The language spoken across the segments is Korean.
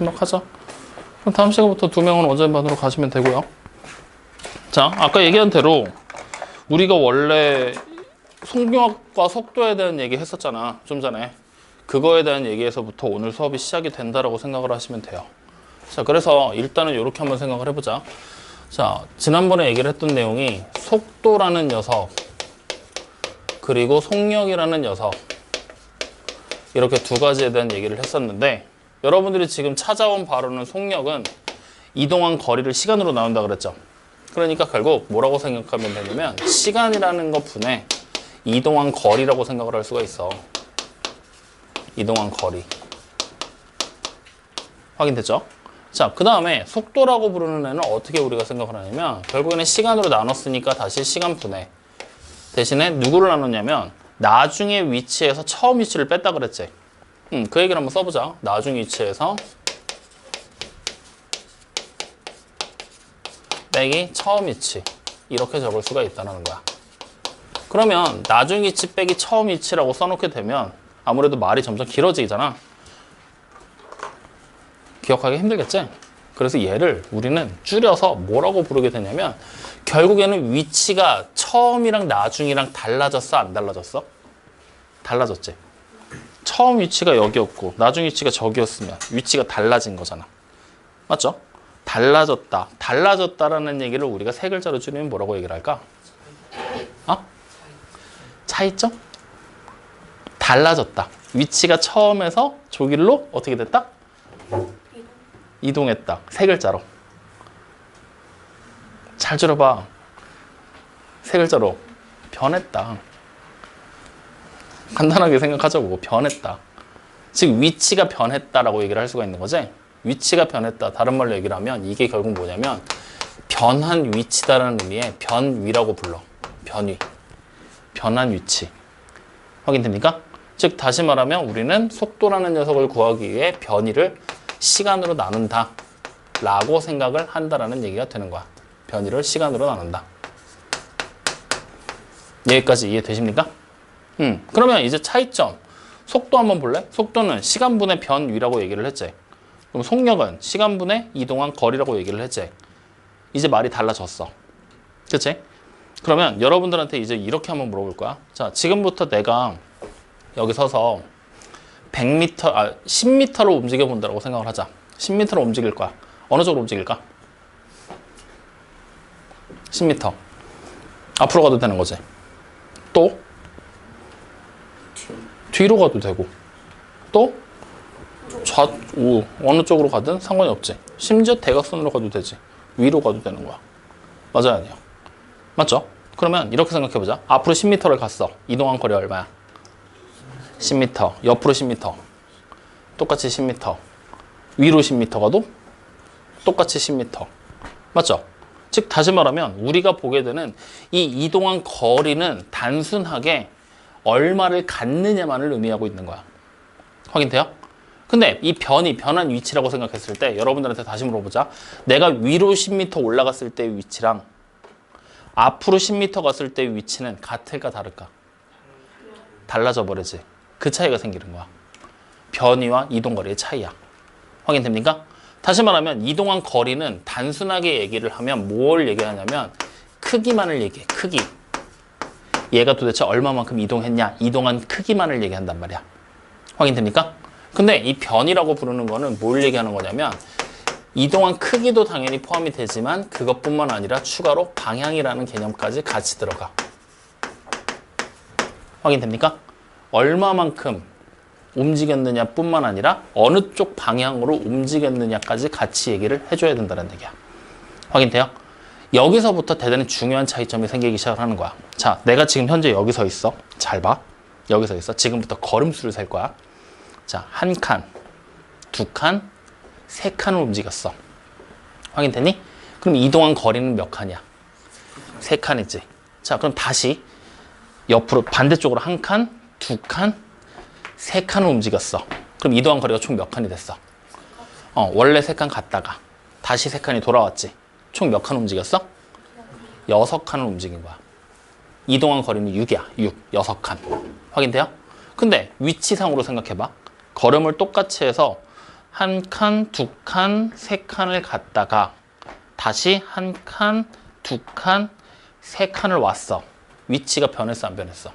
하자. 그럼 다음 시간부터 2명은 원자반으로 가시면 되고요. 자, 아까 얘기한 대로 우리가 원래 속력과 속도에 대한 얘기 했었잖아. 좀 전에. 그거에 대한 얘기에서부터 오늘 수업이 시작이 된다라고 생각을 하시면 돼요. 자, 그래서 일단은 이렇게 한번 생각을 해보자. 자, 지난번에 얘기를 했던 내용이 속도라는 녀석, 그리고 속력이라는 녀석, 이렇게 두 가지에 대한 얘기를 했었는데, 여러분들이 지금 찾아온 바로는 속력은 이동한 거리를 시간으로 나눈다 그랬죠. 그러니까 결국 뭐라고 생각하면 되냐면 시간이라는 것 분에 이동한 거리라고 생각을 할 수가 있어. 이동한 거리. 확인됐죠? 자, 그 다음에 속도라고 부르는 애는 어떻게 우리가 생각을 하냐면 결국에는 시간으로 나눴으니까 다시 시간분해. 대신에 누구를 나눴냐면 나중에 위치에서 처음 위치를 뺐다 그랬지. 그 얘기를 한번 써보자. 나중 위치에서 빼기 처음 위치. 이렇게 적을 수가 있다는 거야. 그러면 나중 위치 빼기 처음 위치라고 써놓게 되면 아무래도 말이 점점 길어지잖아. 기억하기 힘들겠지? 그래서 얘를 우리는 줄여서 뭐라고 부르게 되냐면 결국에는 위치가 처음이랑 나중이랑 달라졌어? 안 달라졌어? 달라졌지? 처음 위치가 여기였고 나중 위치가 저기였으면 위치가 달라진 거잖아. 맞죠? 달라졌다. 달라졌다라는 얘기를 우리가 세 글자로 줄이면 뭐라고 얘기를 할까? 차이점? 달라졌다. 위치가 처음에서 저길로 어떻게 됐다? 이동했다. 세 글자로. 잘 들어봐. 세 글자로. 변했다. 간단하게 생각하자고. 변했다. 즉 위치가 변했다라고 얘기를 할 수가 있는 거지. 위치가 변했다. 다른 말로 얘기를 하면 이게 결국 뭐냐면 변한 위치다라는 의미의 변위라고 불러. 변위. 변한 위치. 확인됩니까? 즉 다시 말하면 우리는 속도라는 녀석을 구하기 위해 변위를 시간으로 나눈다 라고 생각을 한다라는 얘기가 되는 거야. 변위를 시간으로 나눈다. 여기까지 이해되십니까? 그러면 이제 차이점. 속도 한번 볼래? 속도는 시간분의 변위라고 얘기를 했지. 그럼 속력은 시간분의 이동한 거리라고 얘기를 했지. 이제 말이 달라졌어. 그치? 그러면 여러분들한테 이제 이렇게 한번 물어볼 거야. 자, 지금부터 내가 여기 서서 10m로 움직여 본다고 생각을 하자. 10m로 움직일 거야. 어느 쪽으로 움직일까? 10m. 앞으로 가도 되는 거지. 또? 뒤로 가도 되고. 또? 좌우 어느 쪽으로 가든 상관이 없지. 심지어 대각선으로 가도 되지. 위로 가도 되는 거야. 맞아요, 아니에요? 맞죠? 그러면 이렇게 생각해보자. 앞으로 10m를 갔어. 이동한 거리 얼마야? 10m. 옆으로 10m. 똑같이 10m. 위로 10m 가도 똑같이 10m. 맞죠? 즉 다시 말하면 우리가 보게 되는 이 이동한 거리는 단순하게 얼마를 갖느냐만을 의미하고 있는 거야. 확인돼요? 근데 이 변한 위치라고 생각했을 때 여러분들한테 다시 물어보자. 내가 위로 10m 올라갔을 때의 위치랑 앞으로 10m 갔을 때의 위치는 같을까 다를까? 달라져 버리지. 그 차이가 생기는 거야. 변위와 이동거리의 차이야. 확인됩니까? 다시 말하면 이동한 거리는 단순하게 얘기를 하면 뭘 얘기하냐면 크기만을 얘기해. 크기. 얘가 도대체 얼마만큼 이동했냐? 이동한 크기만을 얘기한단 말이야. 확인됩니까? 근데 이 변이라고 부르는 거는 뭘 얘기하는 거냐면 이동한 크기도 당연히 포함이 되지만 그것뿐만 아니라 추가로 방향이라는 개념까지 같이 들어가. 확인됩니까? 얼마만큼 움직였느냐 뿐만 아니라 어느 쪽 방향으로 움직였느냐까지 같이 얘기를 해줘야 된다는 얘기야. 확인돼요? 여기서부터 대단히 중요한 차이점이 생기기 시작을 하는 거야. 자, 내가 지금 현재 여기 서 있어. 잘 봐. 여기 서 있어. 지금부터 걸음수를 셀 거야. 자, 한 칸, 두 칸, 세 칸을 움직였어. 확인됐니? 그럼 이동한 거리는 몇 칸이야? 세 칸이지. 자, 그럼 다시 옆으로 반대쪽으로 한 칸, 두 칸, 세 칸을 움직였어. 그럼 이동한 거리가 총 몇 칸이 됐어? 원래 세 칸 갔다가 다시 세 칸이 돌아왔지. 총 몇 칸 움직였어? 6칸을 움직인 거야. 이동한 거리는 6이야. 6 칸. 확인돼요? 근데 위치상으로 생각해봐. 걸음을 똑같이 해서 한 칸, 두 칸, 세 칸을 갔다가 다시 한 칸, 두 칸, 세 칸을 왔어. 위치가 변했어, 안 변했어?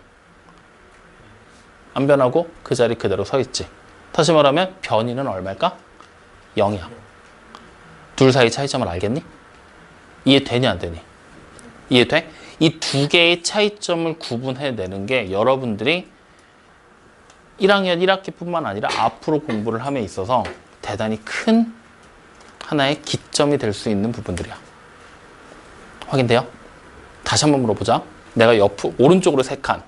안 변하고 그 자리 그대로 서 있지. 다시 말하면 변이는 얼마일까? 0이야. 둘 사이 차이점을 알겠니? 이해되니 안 되니? 이해돼? 이 두 개의 차이점을 구분해내는 게 여러분들이 1학년 1학기뿐만 아니라 앞으로 공부를 함에 있어서 대단히 큰 하나의 기점이 될 수 있는 부분들이야. 확인돼요? 다시 한번 물어보자. 내가 오른쪽으로 3칸,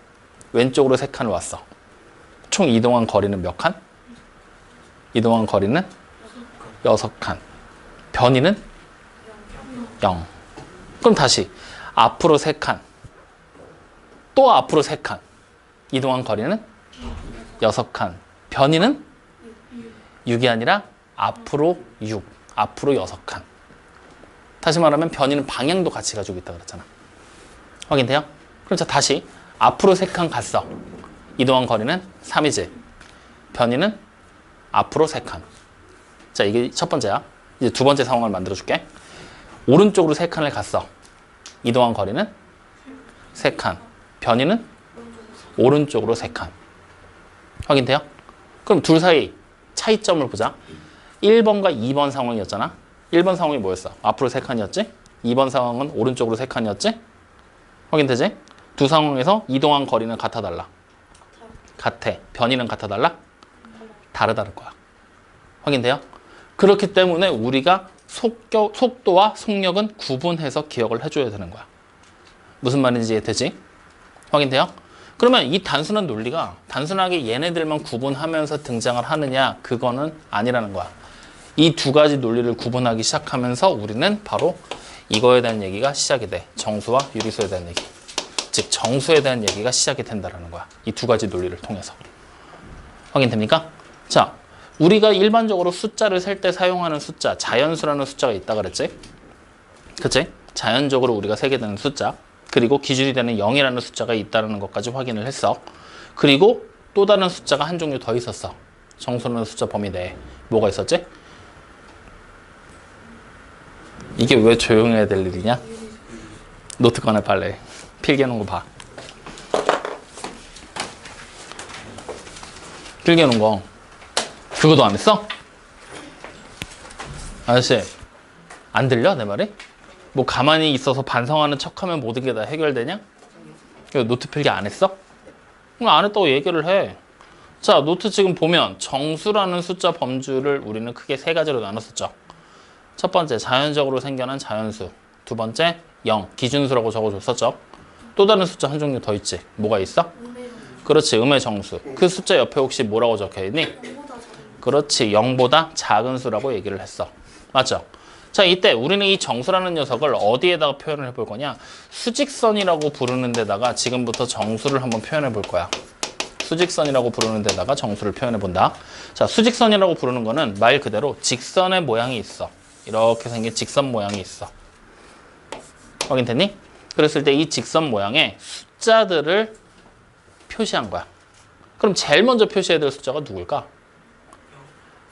왼쪽으로 3칸을 왔어. 총 이동한 거리는 몇 칸? 이동한 거리는 6칸. 변이는 0. 그럼 다시 앞으로 3칸, 또 앞으로 3칸. 이동한 거리는 6칸. 변이는 6이 아니라 앞으로 6, 앞으로 6칸. 다시 말하면 변이는 방향도 같이 가지고 있다 그랬잖아. 확인돼요? 그럼 자 다시 앞으로 3칸 갔어. 이동한 거리는 3이지. 변이는 앞으로 3칸. 자, 이게 첫 번째야. 이제 두 번째 상황을 만들어줄게. 오른쪽으로 3칸을 갔어. 이동한 거리는 3칸. 변이는 오른쪽으로 3칸. 확인돼요? 그럼 둘 사이 차이점을 보자. 1번과 2번 상황이었잖아. 1번 상황이 뭐였어? 앞으로 3칸이었지? 2번 상황은 오른쪽으로 3칸이었지? 확인되지? 두 상황에서 이동한 거리는 같아 달라? 같아. 변이는 같아 달라? 다르다는 거야. 확인돼요? 그렇기 때문에 우리가 속도와 속력은 구분해서 기억을 해줘야 되는 거야. 무슨 말인지 이해되지? 확인돼요? 그러면 이 단순한 논리가 단순하게 얘네들만 구분하면서 등장을 하느냐, 그거는 아니라는 거야. 이 두 가지 논리를 구분하기 시작하면서 우리는 바로 이거에 대한 얘기가 시작이 돼. 정수와 유리수에 대한 얘기. 즉 정수에 대한 얘기가 시작이 된다는 거야. 이 두 가지 논리를 통해서. 확인됩니까? 자, 우리가 일반적으로 숫자를 셀 때 사용하는 숫자, 자연수라는 숫자가 있다 그랬지? 그치? 자연적으로 우리가 세게 되는 숫자, 그리고 기준이 되는 0이라는 숫자가 있다는 것까지 확인을 했어. 그리고 또 다른 숫자가 한 종류 더 있었어. 정수라는 숫자 범위 내에. 뭐가 있었지? 이게 왜 조용해야 될 일이냐? 노트 꺼내 빨리. 필기해놓은 거 봐. 필기해놓은 거 그거도 안 했어? 아저씨 안 들려 내 말이? 뭐 가만히 있어서 반성하는 척하면 모든 게 다 해결되냐? 노트 필기 안 했어? 안 했다고 얘기를 해. 자, 노트 지금 보면 정수라는 숫자 범주를 우리는 크게 세 가지로 나눴었죠. 첫 번째, 자연적으로 생겨난 자연수. 두 번째, 0, 기준수라고 적어줬었죠. 또 다른 숫자 한 종류 더 있지. 뭐가 있어? 그렇지, 음의 정수. 그 숫자 옆에 혹시 뭐라고 적혀있니? 그렇지, 0보다 작은 수라고 얘기를 했어. 맞죠? 자, 이때 우리는 이 정수라는 녀석을 어디에다가 표현을 해볼 거냐? 수직선이라고 부르는 데다가 지금부터 정수를 한번 표현해 볼 거야. 수직선이라고 부르는 데다가 정수를 표현해 본다. 자, 수직선이라고 부르는 거는 말 그대로 직선의 모양이 있어. 이렇게 생긴 직선 모양이 있어. 확인됐니? 그랬을 때 이 직선 모양에 숫자들을 표시한 거야. 그럼 제일 먼저 표시해야 될 숫자가 누굴까?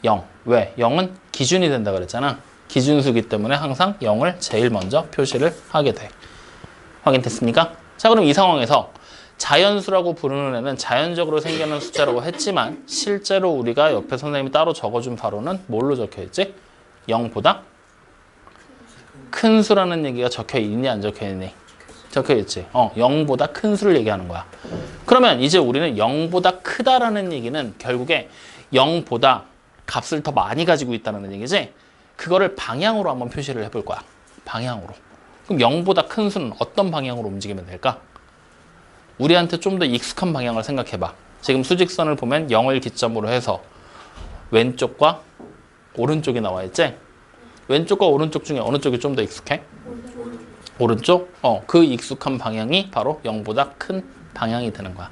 0. 왜? 0은 기준이 된다 그랬잖아. 기준수기 때문에 항상 0을 제일 먼저 표시를 하게 돼. 확인됐습니까? 자, 그럼 이 상황에서 자연수라고 부르는 애는 자연적으로 생기는 숫자라고 했지만 실제로 우리가 옆에 선생님이 따로 적어준 바로는 뭘로 적혀있지? 0보다 큰 수라는 얘기가 적혀있니 안 적혀있니? 적혀있지. 0보다 큰 수를 얘기하는 거야. 그러면 이제 우리는 0보다 크다라는 얘기는 결국에 0보다 값을 더 많이 가지고 있다는 얘기지. 그거를 방향으로 한번 표시를 해볼 거야. 방향으로. 그럼 0보다 큰 수는 어떤 방향으로 움직이면 될까? 우리한테 좀 더 익숙한 방향을 생각해봐. 지금 수직선을 보면 0을 기점으로 해서 왼쪽과 오른쪽이 나와 있지? 왼쪽과 오른쪽 중에 어느 쪽이 좀 더 익숙해? 오른쪽? 그 익숙한 방향이 바로 0보다 큰 방향이 되는 거야.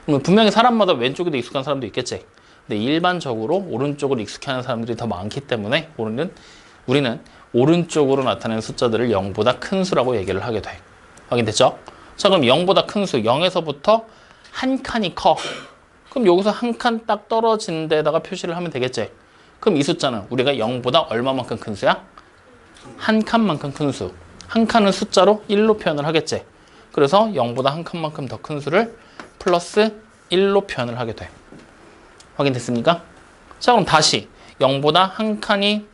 그러면 분명히 사람마다 왼쪽이 더 익숙한 사람도 있겠지? 근데 일반적으로 오른쪽을 익숙해하는 사람들이 더 많기 때문에 우리는 오른쪽으로 나타내는 숫자들을 0보다 큰 수라고 얘기를 하게 돼. 확인됐죠? 자, 그럼 0보다 큰 수, 0에서부터 한 칸이 커. 그럼 여기서 한 칸 딱 떨어진 데다가 표시를 하면 되겠지? 그럼 이 숫자는 우리가 0보다 얼마만큼 큰 수야? 한 칸만큼 큰 수. 한 칸은 숫자로 1로 표현을 하겠지. 그래서 0보다 한 칸만큼 더 큰 수를 플러스 1로 표현을 하게 돼. 확인됐습니까? 자, 그럼 다시 0보다 한 칸이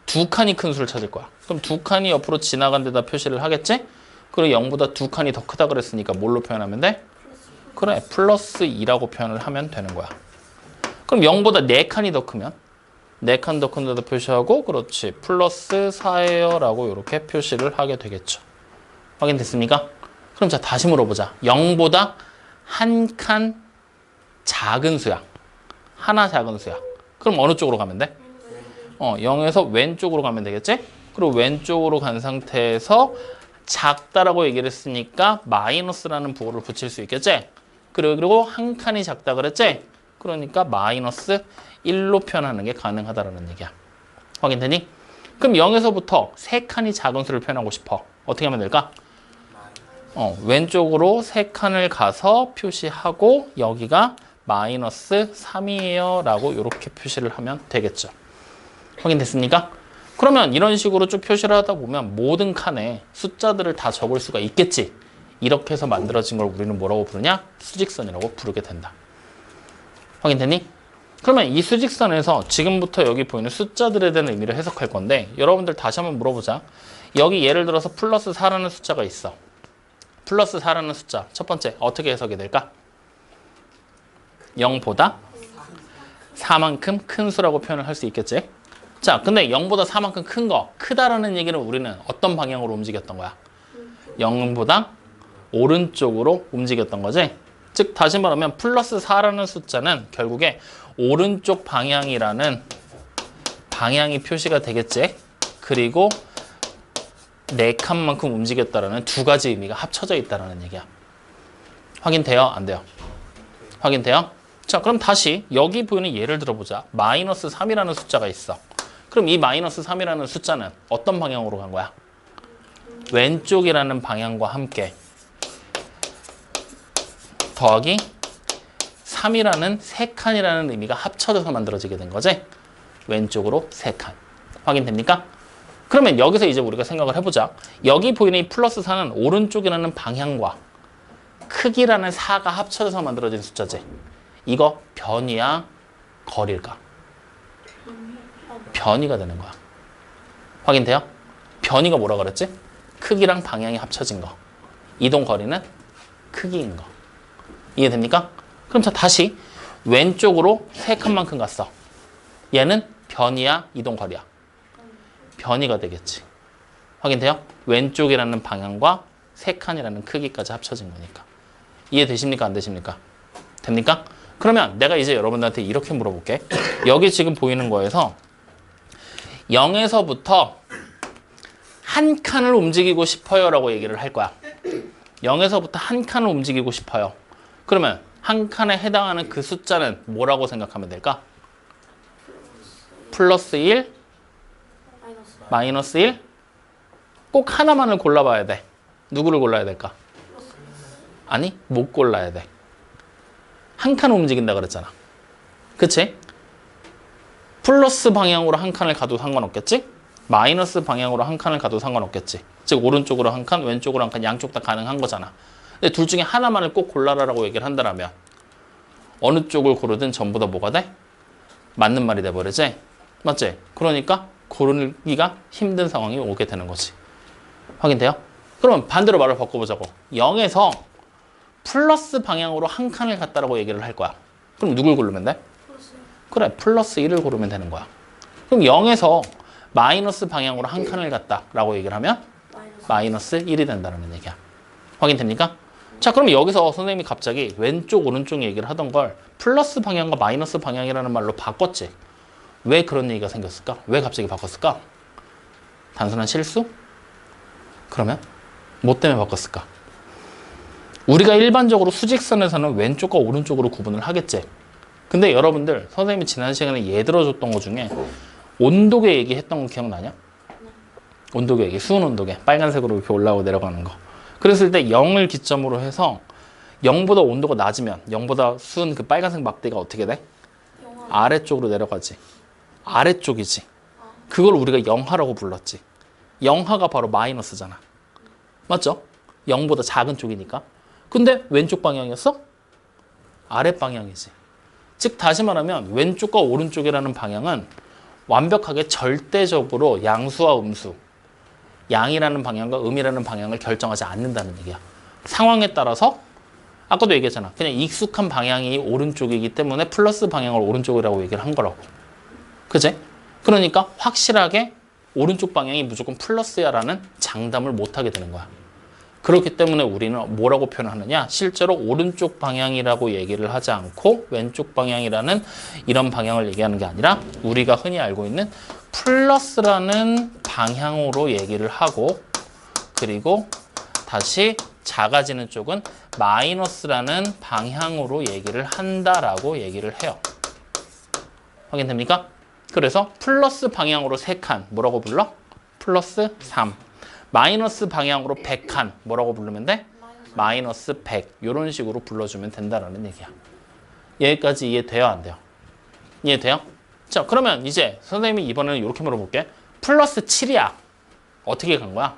두 칸이 큰 수를 찾을 거야. 그럼 두 칸이 옆으로 지나간 데다 표시를 하겠지? 그리고 0보다 두 칸이 더 크다 그랬으니까 뭘로 표현하면 돼? 그래, 플러스 2라고 표현을 하면 되는 거야. 그럼 0보다 4칸이 더 크면 4칸 더 큰 데다 표시하고 그렇지, 플러스 4예요 라고 이렇게 표시를 하게 되겠죠. 확인됐습니까? 그럼 자, 다시 물어보자. 0보다 한 칸 작은 수야. 하나 작은 수야. 그럼 어느 쪽으로 가면 돼? 0에서 왼쪽으로 가면 되겠지? 그리고 왼쪽으로 간 상태에서 작다라고 얘기를 했으니까 마이너스라는 부호를 붙일 수 있겠지? 그리고 한 칸이 작다 그랬지? 그러니까 마이너스 1로 표현하는 게 가능하다라는 얘기야. 확인되니? 그럼 0에서부터 3칸이 작은 수를 표현하고 싶어. 어떻게 하면 될까? 왼쪽으로 3칸을 가서 표시하고 여기가 마이너스 3이에요 라고 이렇게 표시를 하면 되겠죠. 확인됐습니까? 그러면 이런 식으로 쭉 표시를 하다 보면 모든 칸에 숫자들을 다 적을 수가 있겠지. 이렇게 해서 만들어진 걸 우리는 뭐라고 부르냐? 수직선이라고 부르게 된다. 확인되니? 그러면 이 수직선에서 지금부터 여기 보이는 숫자들에 대한 의미를 해석할 건데, 여러분들 다시 한번 물어보자. 여기 예를 들어서 플러스 4라는 숫자가 있어. 플러스 4라는 숫자 첫 번째 어떻게 해석이 될까? 0보다 4만큼 큰 수라고 표현을 할 수 있겠지. 자, 근데 0보다 4만큼 큰 거, 크다라는 얘기는 우리는 어떤 방향으로 움직였던 거야? 0보다 오른쪽으로 움직였던 거지. 즉 다시 말하면 플러스 4라는 숫자는 결국에 오른쪽 방향이라는 방향이 표시가 되겠지. 그리고 4칸만큼 움직였다라는 두 가지 의미가 합쳐져 있다는 얘기야. 확인돼요? 안 돼요? 확인돼요? 자, 그럼 다시 여기 보이는 예를 들어보자. 마이너스 3이라는 숫자가 있어. 그럼 이 마이너스 3이라는 숫자는 어떤 방향으로 간 거야? 왼쪽이라는 방향과 함께 더하기 3이라는 3칸이라는 의미가 합쳐져서 만들어지게 된 거지? 왼쪽으로 3칸. 확인됩니까? 그러면 여기서 이제 우리가 생각을 해보자. 여기 보이는 이 플러스 4는 오른쪽이라는 방향과 크기라는 4가 합쳐져서 만들어진 숫자지. 이거 변이야? 거리일까? 변이가 되는 거야. 확인돼요? 변이가 뭐라 그랬지? 크기랑 방향이 합쳐진 거. 이동 거리는 크기인 거. 이해됩니까? 그럼 자, 다시 왼쪽으로 3칸만큼 갔어. 얘는 변이야? 이동 거리야? 변이가 되겠지. 확인돼요? 왼쪽이라는 방향과 3칸이라는 크기까지 합쳐진 거니까. 이해되십니까? 안 되십니까? 됩니까? 그러면 내가 이제 여러분들한테 이렇게 물어볼게. 여기 지금 보이는 거에서 0에서부터 한 칸을 움직이고 싶어요 라고 얘기를 할 거야. 0에서부터 한 칸을 움직이고 싶어요. 그러면 한 칸에 해당하는 그 숫자는 뭐라고 생각하면 될까? 플러스 1, 마이너스 1? 꼭 하나만을 골라봐야 돼. 누구를 골라야 될까? 아니, 못 골라야 돼. 한 칸을 움직인다 그랬잖아. 그치? 플러스 방향으로 한 칸을 가도 상관없겠지? 마이너스 방향으로 한 칸을 가도 상관없겠지. 즉 오른쪽으로 한 칸, 왼쪽으로 한 칸, 양쪽 다 가능한 거잖아. 근데 둘 중에 하나만을 꼭 골라라라고 얘기를 한다면 어느 쪽을 고르든 전부 다 뭐가 돼? 맞는 말이 돼버리지? 맞지? 그러니까 고르기가 힘든 상황이 오게 되는 거지. 확인돼요? 그러면 반대로 말을 바꿔보자고. 0에서 플러스 방향으로 한 칸을 갔다라고 얘기를 할 거야. 그럼 누굴 고르면 돼? 그래, 플러스 1을 고르면 되는 거야. 그럼 0에서 마이너스 방향으로 한 칸을 갔다라고 얘기를 하면 마이너스 1이 된다는 얘기야. 확인됩니까? 자, 그럼 여기서 선생님이 갑자기 왼쪽 오른쪽 얘기를 하던 걸 플러스 방향과 마이너스 방향이라는 말로 바꿨지. 왜 그런 얘기가 생겼을까? 왜 갑자기 바꿨을까? 단순한 실수? 그러면 뭐 때문에 바꿨을까? 우리가 일반적으로 수직선에서는 왼쪽과 오른쪽으로 구분을 하겠지. 근데 여러분들 선생님이 지난 시간에 예 들어줬던 것 중에 온도계 얘기했던 거 기억나냐? 온도계 얘기, 수은 온도계, 빨간색으로 이렇게 올라오고 내려가는 거. 그랬을 때 0을 기점으로 해서 0보다 온도가 낮으면 0보다 수은 그 빨간색 막대가 어떻게 돼? 아래쪽으로 내려가지. 아래쪽이지. 그걸 우리가 영하라고 불렀지. 영하가 바로 마이너스잖아. 맞죠? 0보다 작은 쪽이니까. 근데 왼쪽 방향이었어? 아래 방향이지. 즉 다시 말하면 왼쪽과 오른쪽이라는 방향은 완벽하게 절대적으로 양수와 음수, 양이라는 방향과 음이라는 방향을 결정하지 않는다는 얘기야. 상황에 따라서 아까도 얘기했잖아. 그냥 익숙한 방향이 오른쪽이기 때문에 플러스 방향을 오른쪽이라고 얘기를 한 거라고. 그치? 그러니까 확실하게 오른쪽 방향이 무조건 플러스야라는 장담을 못하게 되는 거야. 그렇기 때문에 우리는 뭐라고 표현하느냐? 실제로 오른쪽 방향이라고 얘기를 하지 않고 왼쪽 방향이라는 이런 방향을 얘기하는 게 아니라 우리가 흔히 알고 있는 플러스라는 방향으로 얘기를 하고, 그리고 다시 작아지는 쪽은 마이너스라는 방향으로 얘기를 한다라고 얘기를 해요. 확인됩니까? 그래서 플러스 방향으로 3칸 뭐라고 불러? 플러스 3. 마이너스 방향으로 100칸 뭐라고 부르면 돼? 마이너스 100. 이런 식으로 불러주면 된다라는 얘기야. 여기까지 이해돼요? 안 돼요? 이해돼요? 자, 그러면 이제 선생님이 이번에는 이렇게 물어볼게. 플러스 7이야. 어떻게 간 거야?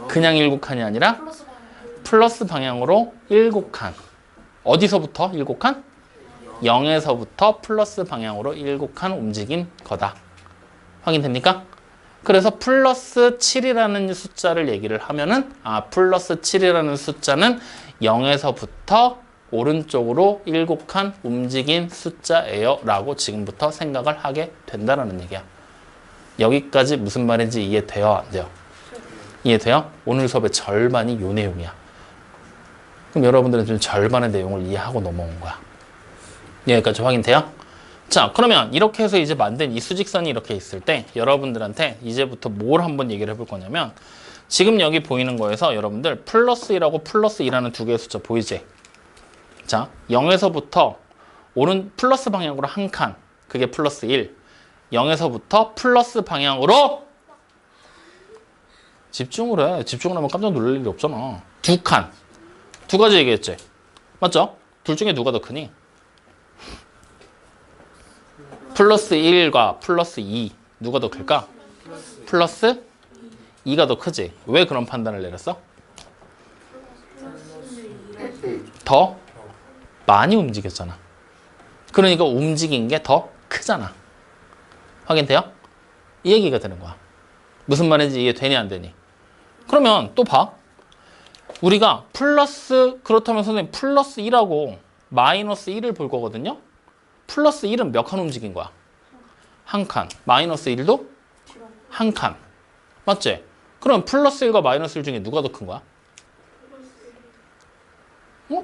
그냥 7칸이 아니라 플러스 방향으로 7칸. 어디서부터 7칸? 0에서부터 플러스 방향으로 7칸 움직인 거다. 확인됩니까? 그래서 플러스 7이라는 숫자를 얘기를 하면은 플러스 7이라는 숫자는 0에서부터 오른쪽으로 7칸 움직인 숫자예요 라고 지금부터 생각을 하게 된다는 얘기야. 여기까지 무슨 말인지 이해돼요? 안 돼요? 이해돼요? 오늘 수업의 절반이 요 내용이야. 그럼 여러분들은 좀 절반의 내용을 이해하고 넘어온 거야. 여기까지 확인돼요? 자, 그러면 이렇게 해서 이제 만든 이 수직선이 이렇게 있을 때 여러분들한테 이제부터 뭘 한번 얘기를 해볼 거냐면, 지금 여기 보이는 거에서 여러분들 플러스 1하고 플러스 2라는 두 개의 숫자 보이지? 자, 0에서부터 플러스 방향으로 한 칸, 그게 플러스 1. 0에서부터 플러스 방향으로 집중을 해. 집중을 하면 깜짝 놀랄 일이 없잖아. 2칸. 두 가지 얘기했지? 맞죠? 둘 중에 누가 더 크니? 플러스 1과 플러스 2 누가 더 클까? 플러스 2가 더 크지. 왜 그런 판단을 내렸어? 더 많이 움직였잖아. 그러니까 움직인 게 더 크잖아. 확인돼요? 이 얘기가 되는 거야. 무슨 말인지 이해되니 안 되니? 그러면 또 봐. 우리가 그렇다면 선생님 플러스 1하고 마이너스 1을 볼 거거든요. 플러스 1은 몇 칸 움직인 거야? 한 칸. 마이너스 1도 한 칸. 맞지? 그럼 플러스 1과 마이너스 1 중에 누가 더 큰 거야?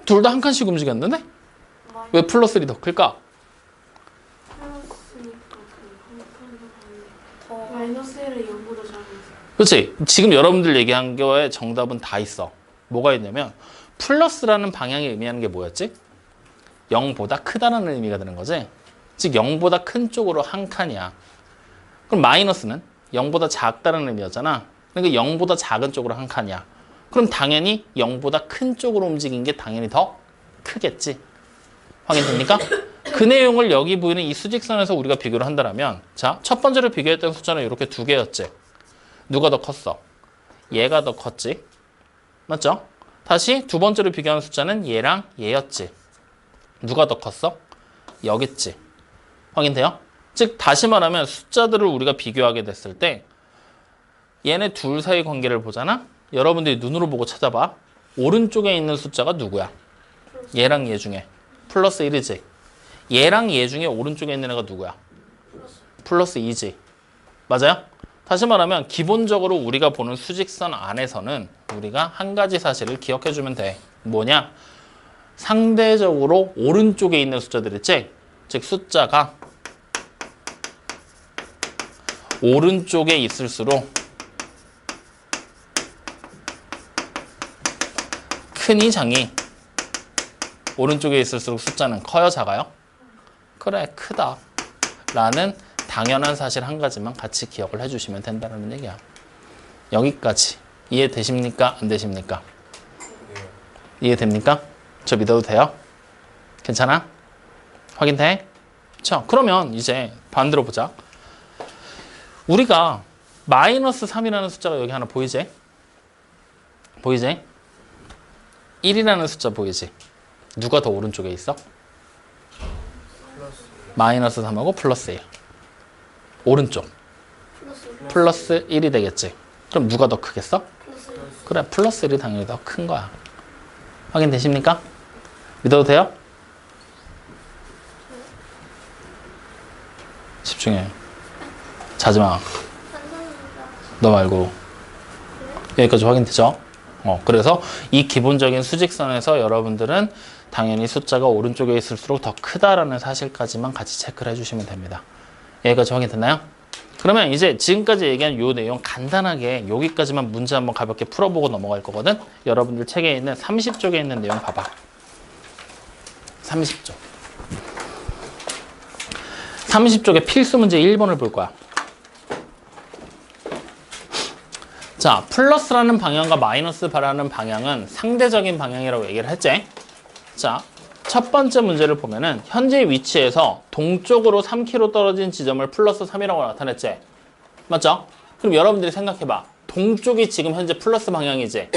둘 다 한 칸씩 움직였는데? 왜 플러스 1이 더 클까? 마이너스 1은 0보다 작은. 그렇지? 지금 여러분들 얘기한 거에 정답은 다 있어. 뭐가 있냐면 플러스라는 방향이 의미하는 게 뭐였지? 0보다 크다는 의미가 되는 거지. 즉 0보다 큰 쪽으로 한 칸이야. 그럼 마이너스는 0보다 작다는 의미였잖아. 그러니까 0보다 작은 쪽으로 한 칸이야. 그럼 당연히 0보다 큰 쪽으로 움직인 게 당연히 더 크겠지. 확인됩니까? 그 내용을 여기 보이는 이 수직선에서 우리가 비교를 한다면, 자, 첫 번째로 비교했던 숫자는 이렇게 두 개였지. 누가 더 컸어? 얘가 더 컸지. 맞죠? 다시 두 번째로 비교한 숫자는 얘랑 얘였지. 누가 더 컸어? 여겠지. 확인돼요? 즉 다시 말하면 숫자들을 우리가 비교하게 됐을 때 얘네 둘 사이 관계를 보잖아. 여러분들이 눈으로 보고 찾아봐. 오른쪽에 있는 숫자가 누구야? 얘랑 얘 중에 플러스 1이지. 얘랑 얘 중에 오른쪽에 있는 애가 누구야? 플러스 2지. 맞아요? 다시 말하면 기본적으로 우리가 보는 수직선 안에서는 우리가 한 가지 사실을 기억해주면 돼. 뭐냐? 상대적으로 오른쪽에 있는 숫자들 있지? 즉 숫자가 오른쪽에 있을수록 크니 작니? 오른쪽에 있을수록 숫자는 커요, 작아요? 그래, 크다 라는 당연한 사실 한 가지만 같이 기억을 해주시면 된다는 얘기야. 여기까지 이해되십니까? 안 되십니까? 이해됩니까? 저 믿어도 돼요? 괜찮아? 확인돼? 자, 그러면 이제 반대로 보자. 우리가 마이너스 3이라는 숫자가 여기 하나 보이지? 보이지? 1이라는 숫자 보이지? 누가 더 오른쪽에 있어? 마이너스 3하고 플러스 1. 오른쪽. 플러스 1이 되겠지. 그럼 누가 더 크겠어? 그래, 플러스 1이 당연히 더 큰 거야. 확인되십니까? 믿어도 돼요? 집중해. 자지 마. 너 말고. 여기까지 확인되죠? 그래서 이 기본적인 수직선에서 여러분들은 당연히 숫자가 오른쪽에 있을수록 더 크다라는 사실까지만 같이 체크를 해주시면 됩니다. 여기까지 확인됐나요? 그러면 이제 지금까지 얘기한 이 내용 간단하게 여기까지만 문제 한번 가볍게 풀어보고 넘어갈 거거든? 여러분들 책에 있는 30쪽에 있는 내용 봐봐. 30쪽. 30쪽에 필수 문제 1번을 볼 거야. 자, 플러스라는 방향과 마이너스 바라는 방향은 상대적인 방향이라고 얘기를 했지? 자, 첫 번째 문제를 보면은 현재 위치에서 동쪽으로 3km 떨어진 지점을 플러스 3이라고 나타냈지? 맞죠? 그럼 여러분들이 생각해봐. 동쪽이 지금 현재 플러스 방향이지?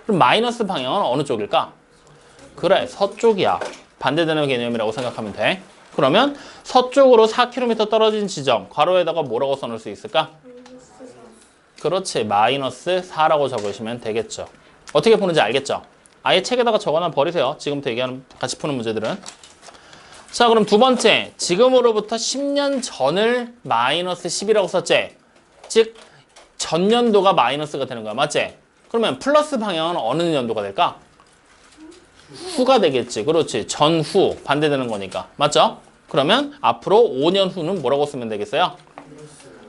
그럼 마이너스 방향은 어느 쪽일까? 그래, 서쪽이야. 반대되는 개념이라고 생각하면 돼. 그러면 서쪽으로 4km 떨어진 지점, 괄호에다가 뭐라고 써놓을 수 있을까? 그렇지, 마이너스 4라고 적으시면 되겠죠. 어떻게 푸는지 알겠죠? 아예 책에다가 적어놔 버리세요. 지금부터 얘기하는, 같이 푸는 문제들은. 자, 그럼 두 번째, 지금으로부터 10년 전을 마이너스 10이라고 썼지? 즉, 전년도가 마이너스가 되는 거야. 맞지? 그러면 플러스 방향은 어느 연도가 될까? 후가 되겠지. 그렇지. 전후 반대되는 거니까. 맞죠? 그러면 앞으로 5년 후는 뭐라고 쓰면 되겠어요?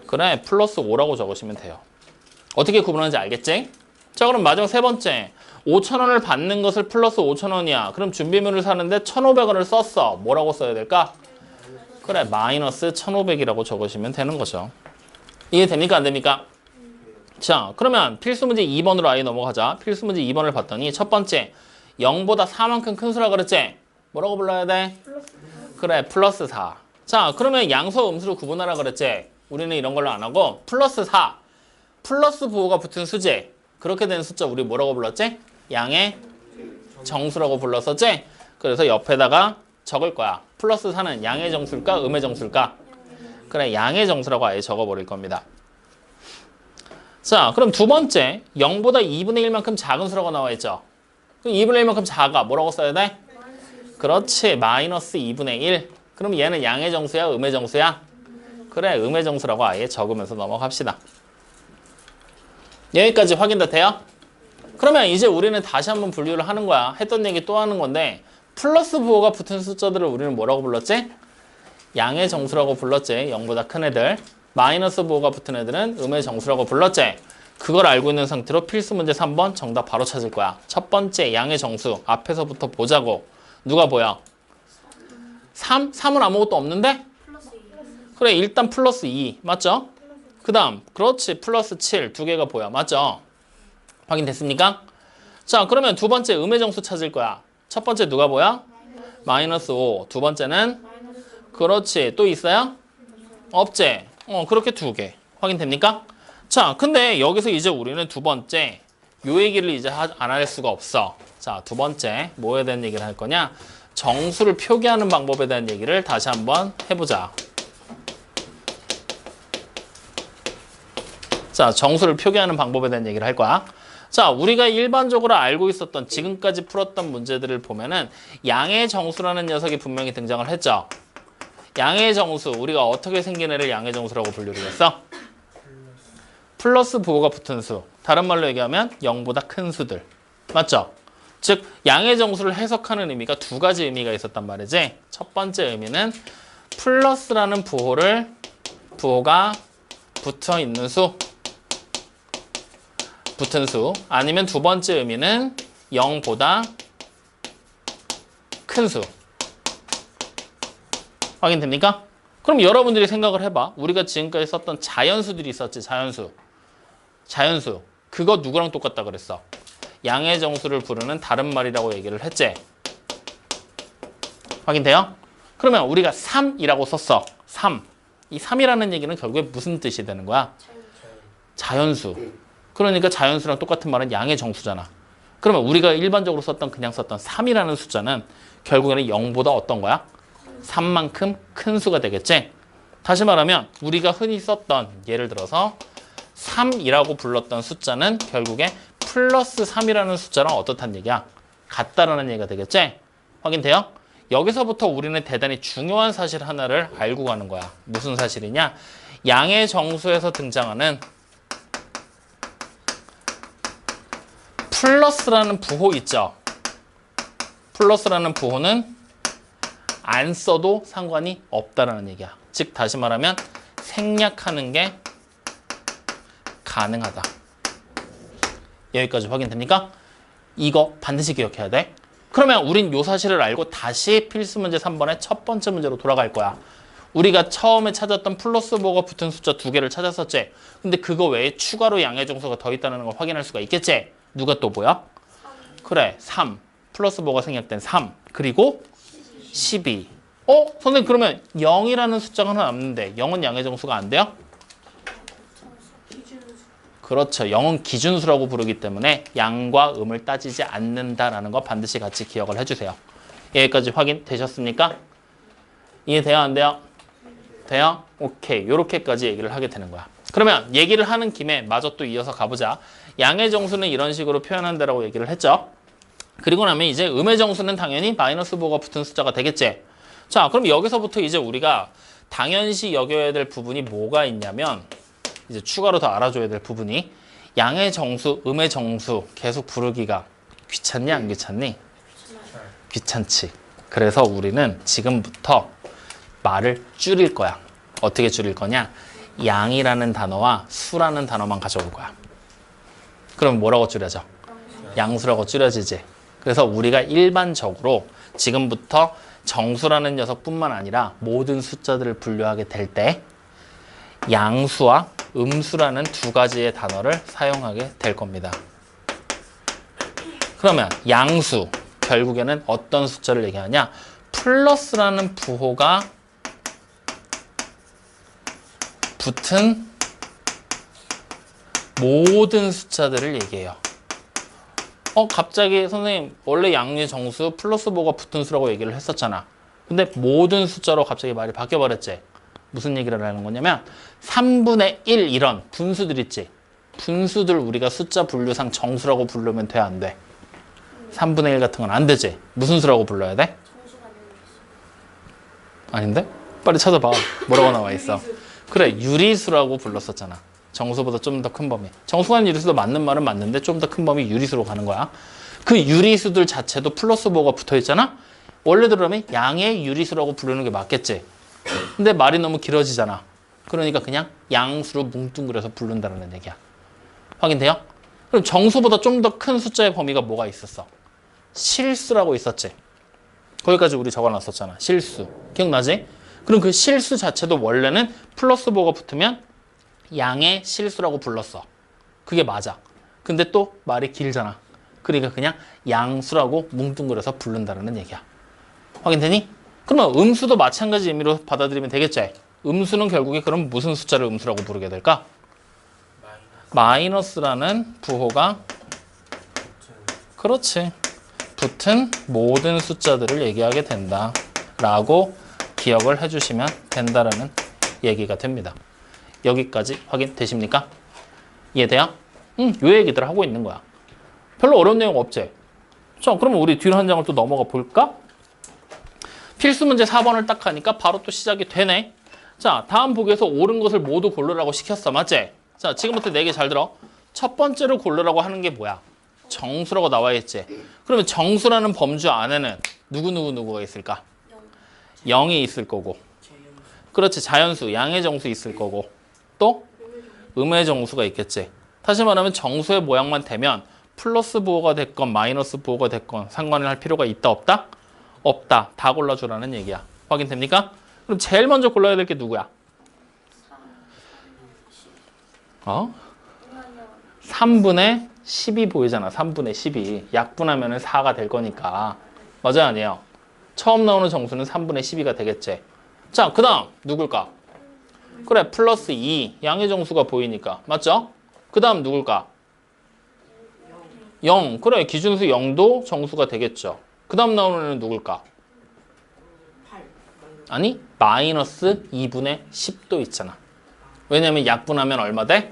그래, 플러스 5라고 적으시면 돼요. 어떻게 구분하는지 알겠지? 자, 그럼 마지막 세 번째. 5,000원을 받는 것을 플러스 5,000원이야. 그럼 준비물을 사는데 1,500원을 썼어. 뭐라고 써야 될까? 그래, 마이너스 1,500이라고 적으시면 되는 거죠. 이해됩니까? 안 됩니까? 자, 그러면 필수 문제 2번으로 아예 넘어가자. 필수 문제 2번을 봤더니 첫 번째, 0보다 4만큼 큰 수라 그랬지? 뭐라고 불러야 돼? 그래, 플러스 4. 자, 그러면 양수, 음수를 구분하라 그랬지? 우리는 이런 걸로 안 하고 플러스 4, 플러스 부호가 붙은 수지. 그렇게 된 숫자 우리 뭐라고 불렀지? 양의 정수라고 불렀었지? 그래서 옆에다가 적을 거야. 플러스 4는 양의 정수일까? 음의 정수일까? 그래, 양의 정수라고 아예 적어버릴 겁니다. 자, 그럼 두 번째, 0보다 2분의 1만큼 작은 수라고 나와 있죠? 그럼 2분의 1만큼 작아. 뭐라고 써야 돼? 그렇지, 마이너스 2분의 1. 그럼 얘는 양의 정수야? 음의 정수야? 그래, 음의 정수라고 아예 적으면서 넘어갑시다. 여기까지 확인 다 돼요? 그러면 이제 우리는 다시 한번 분류를 하는 거야. 했던 얘기 또 하는 건데 플러스 부호가 붙은 숫자들을 우리는 뭐라고 불렀지? 양의 정수라고 불렀지. 0보다 큰 애들. 마이너스 부호가 붙은 애들은 음의 정수라고 불렀지. 그걸 알고 있는 상태로 필수 문제 3번 정답 바로 찾을 거야. 첫 번째 양의 정수 앞에서부터 보자고. 누가 보여? 3? 3은 아무것도 없는데? 그래, 일단 플러스 2 맞죠? 그 다음 그렇지, 플러스 7 두 개가 보여. 맞죠? 확인됐습니까? 자, 그러면 두 번째 음의 정수 찾을 거야. 첫 번째 누가 보여? 마이너스 5. 두 번째는? 그렇지, 또 있어요? 없지? 그렇게 두 개. 확인됩니까? 자, 근데 여기서 이제 우리는 두 번째 요 얘기를 이제 안 할 수가 없어. 자, 두 번째 뭐에 대한 얘기를 할 거냐? 정수를 표기하는 방법에 대한 얘기를 다시 한번 해보자. 자, 정수를 표기하는 방법에 대한 얘기를 할 거야. 자, 우리가 일반적으로 알고 있었던 지금까지 풀었던 문제들을 보면은 양의 정수라는 녀석이 분명히 등장을 했죠. 양의 정수, 우리가 어떻게 생긴 애를 양의 정수라고 분류를 했어? 플러스 부호가 붙은 수. 다른 말로 얘기하면 0보다 큰 수들. 맞죠? 즉, 양의 정수를 해석하는 의미가 두 가지 의미가 있었단 말이지. 첫 번째 의미는 플러스라는 부호가 붙어 있는 수. 붙은 수. 아니면 두 번째 의미는 0보다 큰 수. 확인됩니까? 그럼 여러분들이 생각을 해봐. 우리가 지금까지 썼던 자연수들이 있었지, 자연수. 자연수. 그거 누구랑 똑같다 그랬어? 양의 정수를 부르는 다른 말이라고 얘기를 했지. 확인돼요? 그러면 우리가 3이라고 썼어. 3. 이 3이라는 얘기는 결국에 무슨 뜻이 되는 거야? 자연수. 그러니까 자연수랑 똑같은 말은 양의 정수잖아. 그러면 우리가 일반적으로 그냥 썼던 3이라는 숫자는 결국에는 0보다 어떤 거야? 3만큼 큰 수가 되겠지? 다시 말하면 우리가 흔히 썼던 예를 들어서 3이라고 불렀던 숫자는 결국에 플러스 3이라는 숫자랑 어떻단 얘기야? 같다라는 얘기가 되겠지? 확인돼요? 여기서부터 우리는 대단히 중요한 사실 하나를 알고 가는 거야. 무슨 사실이냐? 양의 정수에서 등장하는 플러스라는 부호 있죠? 플러스라는 부호는 안 써도 상관이 없다라는 얘기야. 즉 다시 말하면 생략하는 게 가능하다. 여기까지 확인됩니까? 이거 반드시 기억해야 돼. 그러면 우린 이 사실을 알고 다시 필수 문제 3번의 첫 번째 문제로 돌아갈 거야. 우리가 처음에 찾았던 플러스 부호가 붙은 숫자 2개를 찾았었지. 근데 그거 외에 추가로 양의 정수가 더 있다는 걸 확인할 수가 있겠지. 누가 또 뭐야? 3. 그래, 3. 플러스 부호가 생략된 3. 그리고 12. 선생님 그러면 0이라는 숫자가 하나 남는데 0은 양의 정수가 안 돼요? 기준수. 그렇죠. 0은 기준수라고 부르기 때문에 양과 음을 따지지 않는다라는 거 반드시 같이 기억을 해주세요. 여기까지 확인되셨습니까? 이해돼요? 안 돼요? 돼요? 오케이. 요렇게까지 얘기를 하게 되는 거야. 그러면 얘기를 하는 김에 마저 또 이어서 가보자. 양의 정수는 이런 식으로 표현한다라고 얘기를 했죠. 그리고 나면 이제 음의 정수는 당연히 마이너스 부호가 붙은 숫자가 되겠지. 자, 그럼 여기서부터 이제 우리가 당연시 여겨야 될 부분이 뭐가 있냐면 이제 추가로 더 알아줘야 될 부분이 양의 정수, 음의 정수 계속 부르기가 귀찮니 안 귀찮니? 귀찮지. 그래서 우리는 지금부터 말을 줄일 거야. 어떻게 줄일 거냐? 양이라는 단어와 수라는 단어만 가져올 거야. 그럼 뭐라고 줄여져? 양수라고 줄여지지. 그래서 우리가 일반적으로 지금부터 정수라는 녀석뿐만 아니라 모든 숫자들을 분류하게 될 때 양수와 음수라는 두 가지의 단어를 사용하게 될 겁니다. 그러면 양수, 결국에는 어떤 숫자를 얘기하냐? 플러스라는 부호가 붙은 모든 숫자들을 얘기해요. 갑자기 선생님 원래 양의 정수 플러스 부호가 붙은 수라고 얘기를 했었잖아. 근데 모든 숫자로 갑자기 말이 바뀌어버렸지. 무슨 얘기를 하는 거냐면 3분의 1 이런 분수들 있지. 분수들 우리가 숫자 분류상 정수라고 부르면 돼, 안 돼? 3분의 1 같은 건 안 되지. 무슨 수라고 불러야 돼? 아닌데? 빨리 찾아봐. 뭐라고 나와 있어? 그래, 유리수라고 불렀었잖아. 정수보다 좀 더 큰 범위. 정수간 유리수도 맞는 말은 맞는데 좀 더 큰 범위 유리수로 가는 거야. 그 유리수들 자체도 플러스 부호가 붙어 있잖아. 원래대로 하면 양의 유리수라고 부르는 게 맞겠지. 근데 말이 너무 길어지잖아. 그러니까 그냥 양수로 뭉뚱그려서 부른다는 얘기야. 확인돼요? 그럼 정수보다 좀 더 큰 숫자의 범위가 뭐가 있었어? 실수라고 있었지. 거기까지 우리 적어놨었잖아. 실수. 기억나지? 그럼 그 실수 자체도 원래는 플러스 부호가 붙으면 양의 실수라고 불렀어. 그게 맞아. 근데 또 말이 길잖아. 그러니까 그냥 양수라고 뭉뚱그려서 부른다는 얘기야. 확인되니? 그러면 음수도 마찬가지 의미로 받아들이면 되겠지? 음수는 결국에 그럼 무슨 숫자를 음수라고 부르게 될까? 마이너스라는 부호가 그렇지. 붙은 모든 숫자들을 얘기하게 된다. 라고 기억을 해주시면 된다라는 얘기가 됩니다. 여기까지 확인되십니까? 이해돼요? 요 얘기들 하고 있는 거야. 별로 어려운 내용 없지? 자, 그러면 우리 뒤로 한 장을 또 넘어가 볼까? 필수 문제 4번을 딱 하니까 바로 또 시작이 되네. 자, 다음 보기에서 옳은 것을 모두 고르라고 시켰어. 맞지? 자, 지금부터 4개 잘 들어. 첫 번째로 고르라고 하는 게 뭐야? 정수라고 나와 있지? 그러면 정수라는 범주 안에는 누구가 있을까? 0이 있을 거고. 그렇지, 자연수, 양의 정수 있을 거고. 또 음의 정수가 있겠지. 다시 말하면 정수의 모양만 되면 플러스 부호가 됐건 마이너스 부호가 됐건 상관을 할 필요가 있다 없다? 없다. 다 골라주라는 얘기야. 확인됩니까? 그럼 제일 먼저 골라야 될 게 누구야? 3분의 10이 보이잖아. 3분의 10이. 약분하면 4가 될 거니까. 맞아요? 아니에요? 처음 나오는 정수는 3분의 12가 되겠지. 자, 그 다음 누굴까? 그래, 플러스 2. 양의 정수가 보이니까. 맞죠? 그 다음 누굴까? 0. 그래, 기준수 0도 정수가 되겠죠. 그 다음 나오는 애는 누굴까? 아니, 마이너스 2분의 10도 있잖아. 왜냐면 약분하면 얼마 돼?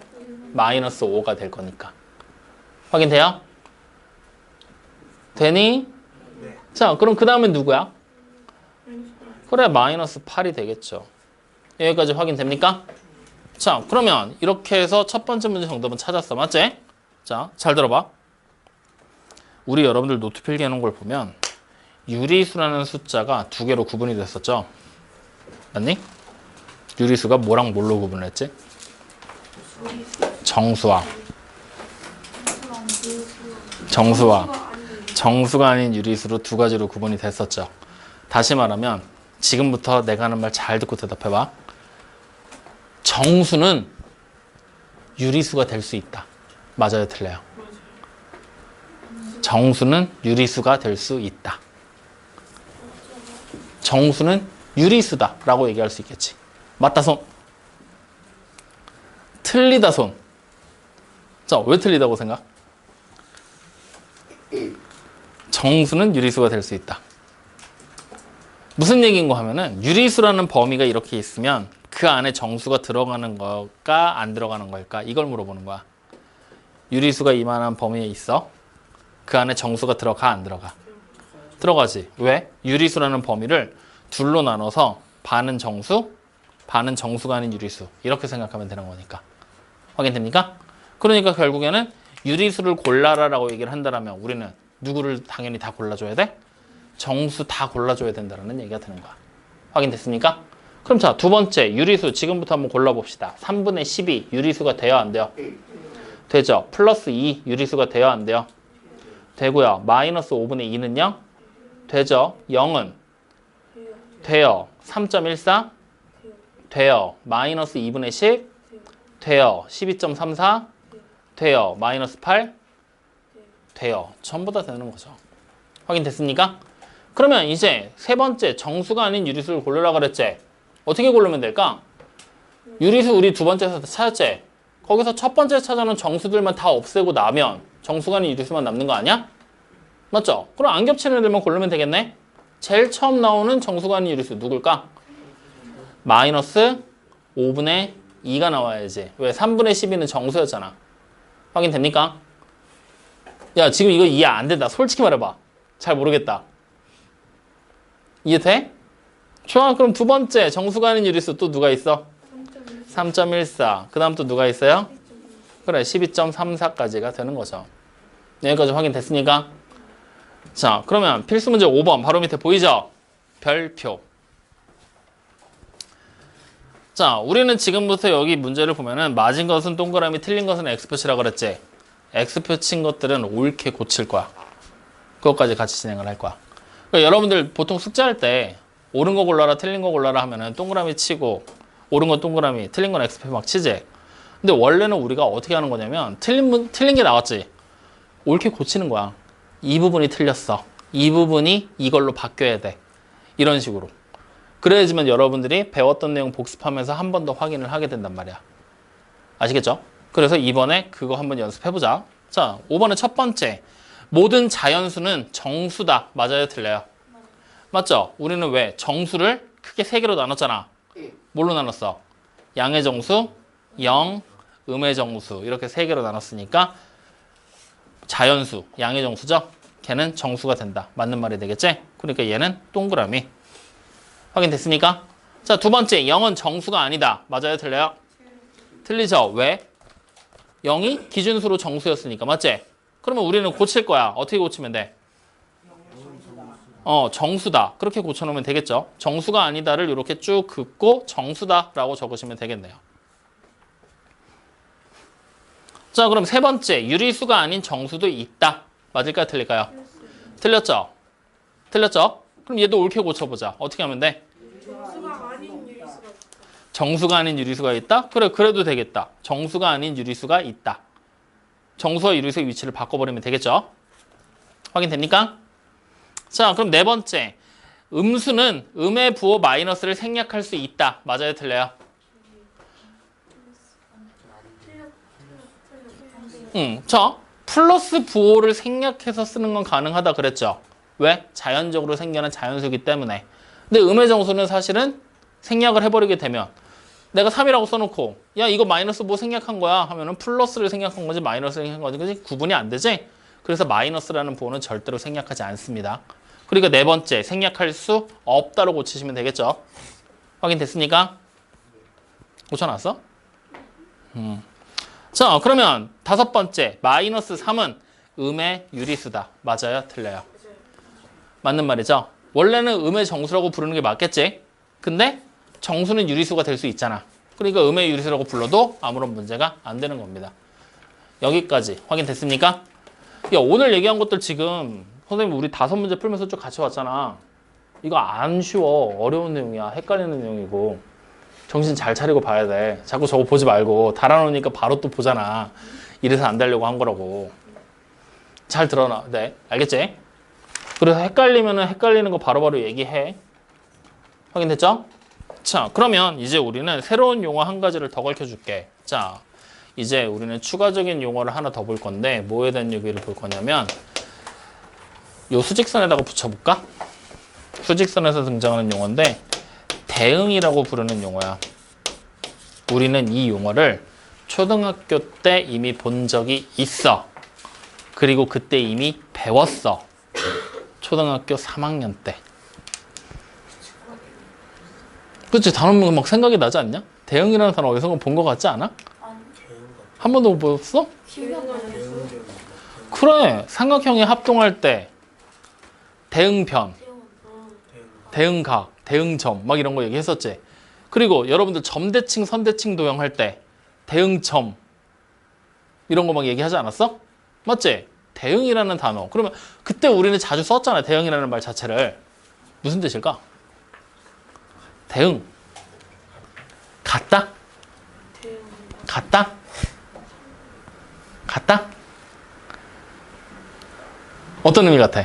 마이너스 5가 될 거니까. 확인돼요? 되니? 네. 자, 그럼 그 다음엔 누구야? 그래, 마이너스 8이 되겠죠. 여기까지 확인됩니까? 자, 그러면 이렇게 해서 첫 번째 문제 정답은 찾았어. 맞지? 자, 잘 들어봐. 우리 여러분들 노트 필기해 놓은 걸 보면 유리수라는 숫자가 두 개로 구분이 됐었죠. 맞니? 유리수가 뭐랑 뭘로 구분했지? 정수와 정수가 아닌 유리수로 두 가지로 구분이 됐었죠. 다시 말하면 지금부터 내가 하는 말 잘 듣고 대답해봐. 정수는 유리수가 될 수 있다. 맞아요, 틀려요? 정수는 유리수가 될 수 있다. 정수는 유리수다 라고 얘기할 수 있겠지. 맞다 손. 틀리다 손. 자, 왜 틀리다고 생각? 정수는 유리수가 될 수 있다. 무슨 얘기인가 하면은 유리수라는 범위가 이렇게 있으면 그 안에 정수가 들어가는 걸까 안 들어가는 걸까 이걸 물어보는 거야. 유리수가 이만한 범위에 있어. 그 안에 정수가 들어가 안 들어가? 들어가지. 왜? 유리수라는 범위를 둘로 나눠서 반은 정수, 반은 정수가 아닌 유리수 이렇게 생각하면 되는 거니까. 확인됩니까? 그러니까 결국에는 유리수를 골라라라고 얘기를 한다면 우리는 누구를 당연히 다 골라줘야 돼? 정수 다 골라줘야 된다는 얘기가 되는 거야. 확인됐습니까? 그럼 자, 두 번째 유리수 지금부터 한번 골라봅시다. 3분의 12 유리수가 돼요 안 돼요? 되죠. 플러스 2 유리수가 돼요 안 돼요? 되고요. 마이너스 5분의 2는요? 되죠. 0은? 돼요. 3.14? 돼요. 마이너스 2분의 10? 돼요. 12.34? 돼요. 마이너스 8? 돼요. 전부 다 되는 거죠. 확인됐습니까? 그러면 이제 세 번째 정수가 아닌 유리수를 고르라 그랬지? 어떻게 고르면 될까? 유리수 우리 두 번째에서 찾았지? 거기서 첫 번째 찾아놓은 정수들만 다 없애고 나면 정수가 아닌 유리수만 남는 거 아니야? 맞죠? 그럼 안 겹치는 애들만 고르면 되겠네? 제일 처음 나오는 정수가 아닌 유리수 누굴까? 마이너스 5분의 2가 나와야지. 왜? 3분의 12는 정수였잖아. 확인됩니까? 야, 지금 이거 이해 안 된다. 솔직히 말해봐. 잘 모르겠다. 이해돼? 좋아. 그럼 두 번째 정수가 아닌 유리수 또 누가 있어? 3.14. 그 다음 또 누가 있어요? 그래, 12.34까지가 되는 거죠. 여기까지 확인됐으니까. 자, 그러면 필수 문제 5번 바로 밑에 보이죠? 별표. 자, 우리는 지금부터 여기 문제를 보면은 맞은 것은 동그라미, 틀린 것은 X표치라고 그랬지? X표 친 것들은 옳게 고칠 거야. 그것까지 같이 진행을 할 거야. 그러니까 여러분들 보통 숙제할 때 옳은 거 골라라, 틀린 거 골라라 하면은 동그라미 치고 옳은 건 동그라미, 틀린 건 X표 막 치지? 근데 원래는 우리가 어떻게 하는 거냐면 틀린 게 나왔지? 옳게 고치는 거야. 이 부분이 틀렸어. 이 부분이 이걸로 바뀌어야 돼. 이런 식으로. 그래야지만 여러분들이 배웠던 내용 복습하면서 한 번 더 확인을 하게 된단 말이야. 아시겠죠? 그래서 이번에 그거 한번 연습해보자. 자, 5번의 첫 번째. 모든 자연수는 정수다. 맞아요? 틀려요? 맞죠? 우리는 왜? 정수를 크게 세 개로 나눴잖아. 뭘로 나눴어? 양의 정수, 0, 음의 정수 이렇게 세 개로 나눴으니까 자연수, 양의 정수죠? 걔는 정수가 된다. 맞는 말이 되겠지? 그러니까 얘는 동그라미. 확인됐습니까? 자, 두 번째, 0은 정수가 아니다. 맞아요? 틀려요? 틀리죠? 왜? 0이 기준수로 정수였으니까. 맞지? 그러면 우리는 고칠 거야. 어떻게 고치면 돼? 정수다. 그렇게 고쳐놓으면 되겠죠? 정수가 아니다를 이렇게 쭉 긋고 정수다라고 적으시면 되겠네요. 자, 그럼 세 번째, 유리수가 아닌 정수도 있다. 맞을까요? 틀릴까요? 틀렸죠? 틀렸죠? 그럼 얘도 옳게 고쳐보자. 어떻게 하면 돼? 정수가 아닌 유리수가 정수가 아닌 유리수가 있다? 그래, 그래도 되겠다. 정수가 아닌 유리수가 있다. 정수와 유리수의 위치를 바꿔버리면 되겠죠? 확인됩니까? 자, 그럼 네 번째. 음수는 음의 부호 마이너스를 생략할 수 있다. 맞아요, 틀려요? 자, 플러스 부호를 생략해서 쓰는 건 가능하다 그랬죠. 왜? 자연적으로 생겨난 자연수이기 때문에. 근데 음의 정수는 사실은 생략을 해버리게 되면 내가 3이라고 써놓고 야 이거 마이너스 뭐 생략한 거야 하면은 플러스를 생략한 거지 마이너스를 생략한 거지 그치? 구분이 안 되지? 그래서 마이너스라는 부호는 절대로 생략하지 않습니다. 그러니까 네 번째 생략할 수 없다로 고치시면 되겠죠. 확인됐습니까? 고쳐놨어? 자 그러면 다섯 번째 마이너스 3은 음의 유리수다. 맞아요? 틀려요? 맞는 말이죠? 원래는 음의 정수라고 부르는 게 맞겠지? 근데 정수는 유리수가 될 수 있잖아. 그러니까 음의 유리수라고 불러도 아무런 문제가 안 되는 겁니다. 여기까지 확인됐습니까? 야, 오늘 얘기한 것들 지금 선생님 우리 5문제 풀면서 쭉 같이 왔잖아. 이거 안 쉬워. 어려운 내용이야. 헷갈리는 내용이고. 정신 잘 차리고 봐야 돼. 자꾸 저거 보지 말고 달아놓으니까 바로 또 보잖아. 이래서 안 되려고 한 거라고. 잘 들어놔. 네, 알겠지? 그래서 헷갈리면은 헷갈리는 거 바로바로 얘기해. 확인됐죠? 자, 그러면 이제 우리는 새로운 용어 한 가지를 더 가르쳐줄게. 자, 이제 우리는 추가적인 용어를 하나 더 볼 건데 뭐에 대한 얘기를 볼 거냐면 요 수직선에다가 붙여볼까? 수직선에서 등장하는 용어인데 대응이라고 부르는 용어야. 우리는 이 용어를 초등학교 때 이미 본 적이 있어. 그리고 그때 이미 배웠어. 초등학교 3학년 때. 그치? 단어만 막 생각이 나지 않냐? 대응이라는 단어 어디선가 본 것 같지 않아? 한 번도 못 보였어? 그래. 삼각형이 합동할 때 대응편, 대응각, 대응점 막 이런 거 얘기했었지. 그리고 여러분들 점대칭, 선대칭 도형할 때 대응점 이런 거 막 얘기하지 않았어? 맞지? 대응이라는 단어. 그러면 그때 우리는 자주 썼잖아. 대응이라는 말 자체를. 무슨 뜻일까? 대응. 같다? 같다? 같다? 어떤 의미 같아?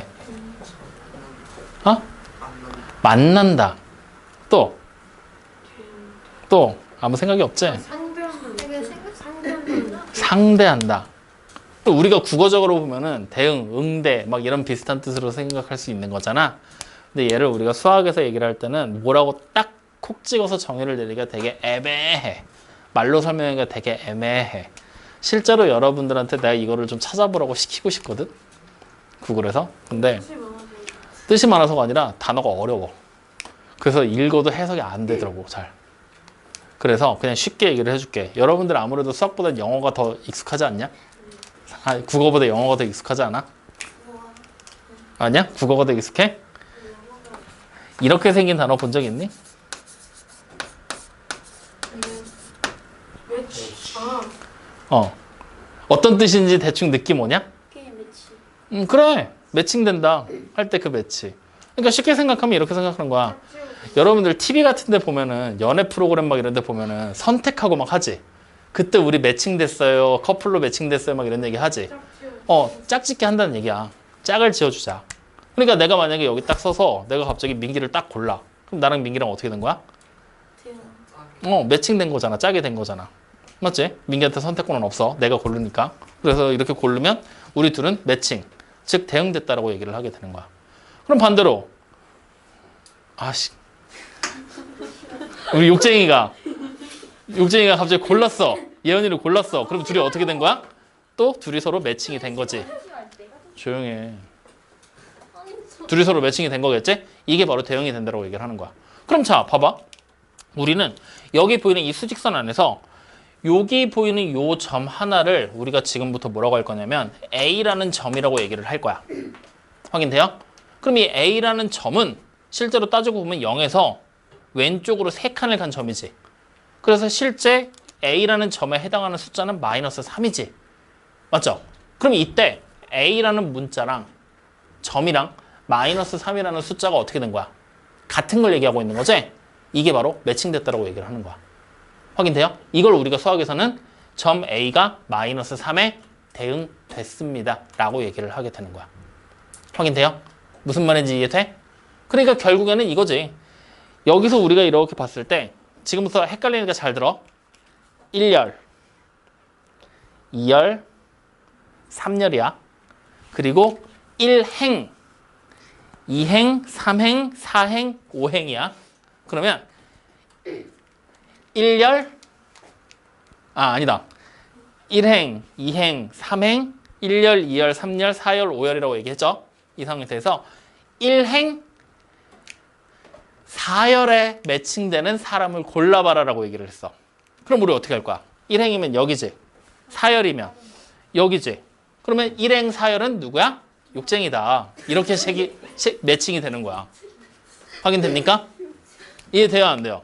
어? 만난다. 또 아무 생각이 없지? 상대한다. 우리가 국어적으로 보면은 대응, 응대 막 이런 비슷한 뜻으로 생각할 수 있는 거잖아. 근데 얘를 우리가 수학에서 얘기를 할 때는 뭐라고 딱 콕 찍어서 정의를 내리기가 되게 애매해. 말로 설명하기가 되게 애매해. 실제로 여러분들한테 내가 이거를 좀 찾아보라고 시키고 싶거든. 구글에서. 근데 뜻이 많아서가 아니라 단어가 어려워. 그래서 읽어도 해석이 안 되더라고 잘. 그래서 그냥 쉽게 얘기를 해줄게. 여러분들 아무래도 수학보다 영어가 더 익숙하지 않냐? 국어보다 영어가 더 익숙하지 않아? 아니야? 국어가 더 익숙해? 이렇게 생긴 단어 본 적 있니? 어떤 뜻인지 대충 느낌 오냐? 그래. 매칭된다. 할 때 그 매치. 그러니까 쉽게 생각하면 이렇게 생각하는 거야. 여러분들 TV 같은 데 보면은 연애 프로그램 막 이런 데 보면은 선택하고 막 하지. 그때 우리 매칭됐어요. 커플로 매칭됐어요. 막 이런 얘기 하지. 짝짓기 한다는 얘기야. 짝을 지어주자. 그러니까 내가 만약에 여기 딱 서서 내가 갑자기 민기를 딱 골라. 그럼 나랑 민기랑 어떻게 된 거야? 매칭된 거잖아. 짝이 된 거잖아. 맞지? 민기한테 선택권은 없어. 내가 고르니까. 그래서 이렇게 고르면 우리 둘은 매칭. 즉 대응됐다라고 얘기를 하게 되는 거야. 그럼 반대로 우리 욕쟁이가 갑자기 골랐어. 예언이를 골랐어. 그럼 둘이 어떻게 된 거야? 또 둘이 서로 매칭이 된 거지. 조용해. 둘이 서로 매칭이 된 거겠지? 이게 바로 대응이 된다고 얘기를 하는 거야. 그럼 자, 봐봐. 우리는 여기 보이는 이 수직선 안에서 여기 보이는 요 점 하나를 우리가 지금부터 뭐라고 할 거냐면 A라는 점이라고 얘기를 할 거야. 확인돼요? 그럼 이 A라는 점은 실제로 따지고 보면 0에서 왼쪽으로 3칸을 간 점이지. 그래서 실제 A라는 점에 해당하는 숫자는 마이너스 3이지. 맞죠? 그럼 이때 A라는 문자랑 점이랑 마이너스 3이라는 숫자가 어떻게 된 거야? 같은 걸 얘기하고 있는 거지? 이게 바로 매칭됐다라고 얘기를 하는 거야. 확인돼요? 이걸 우리가 수학에서는 점 A가 마이너스 3에 대응됐습니다 라고 얘기를 하게 되는 거야. 확인돼요? 무슨 말인지 이해돼? 그러니까 결국에는 이거지. 여기서 우리가 이렇게 봤을 때 지금부터 헷갈리니까 잘 들어. 1열, 2열, 3열이야. 그리고 1행, 2행, 3행, 4행, 5행이야. 그러면 1열, 아니다. 1행, 2행, 3행, 1열, 2열, 3열, 4열, 5열이라고 얘기했죠. 이 상태에서 1행, 4열에 매칭되는 사람을 골라봐라라고 얘기를 했어. 그럼 우리 어떻게 할 거야? 1행이면 여기지. 4열이면 여기지. 그러면 1행, 4열은 누구야? 욕쟁이다. 이렇게 매칭이 되는 거야. 확인됩니까? 이해돼요? 안 돼요?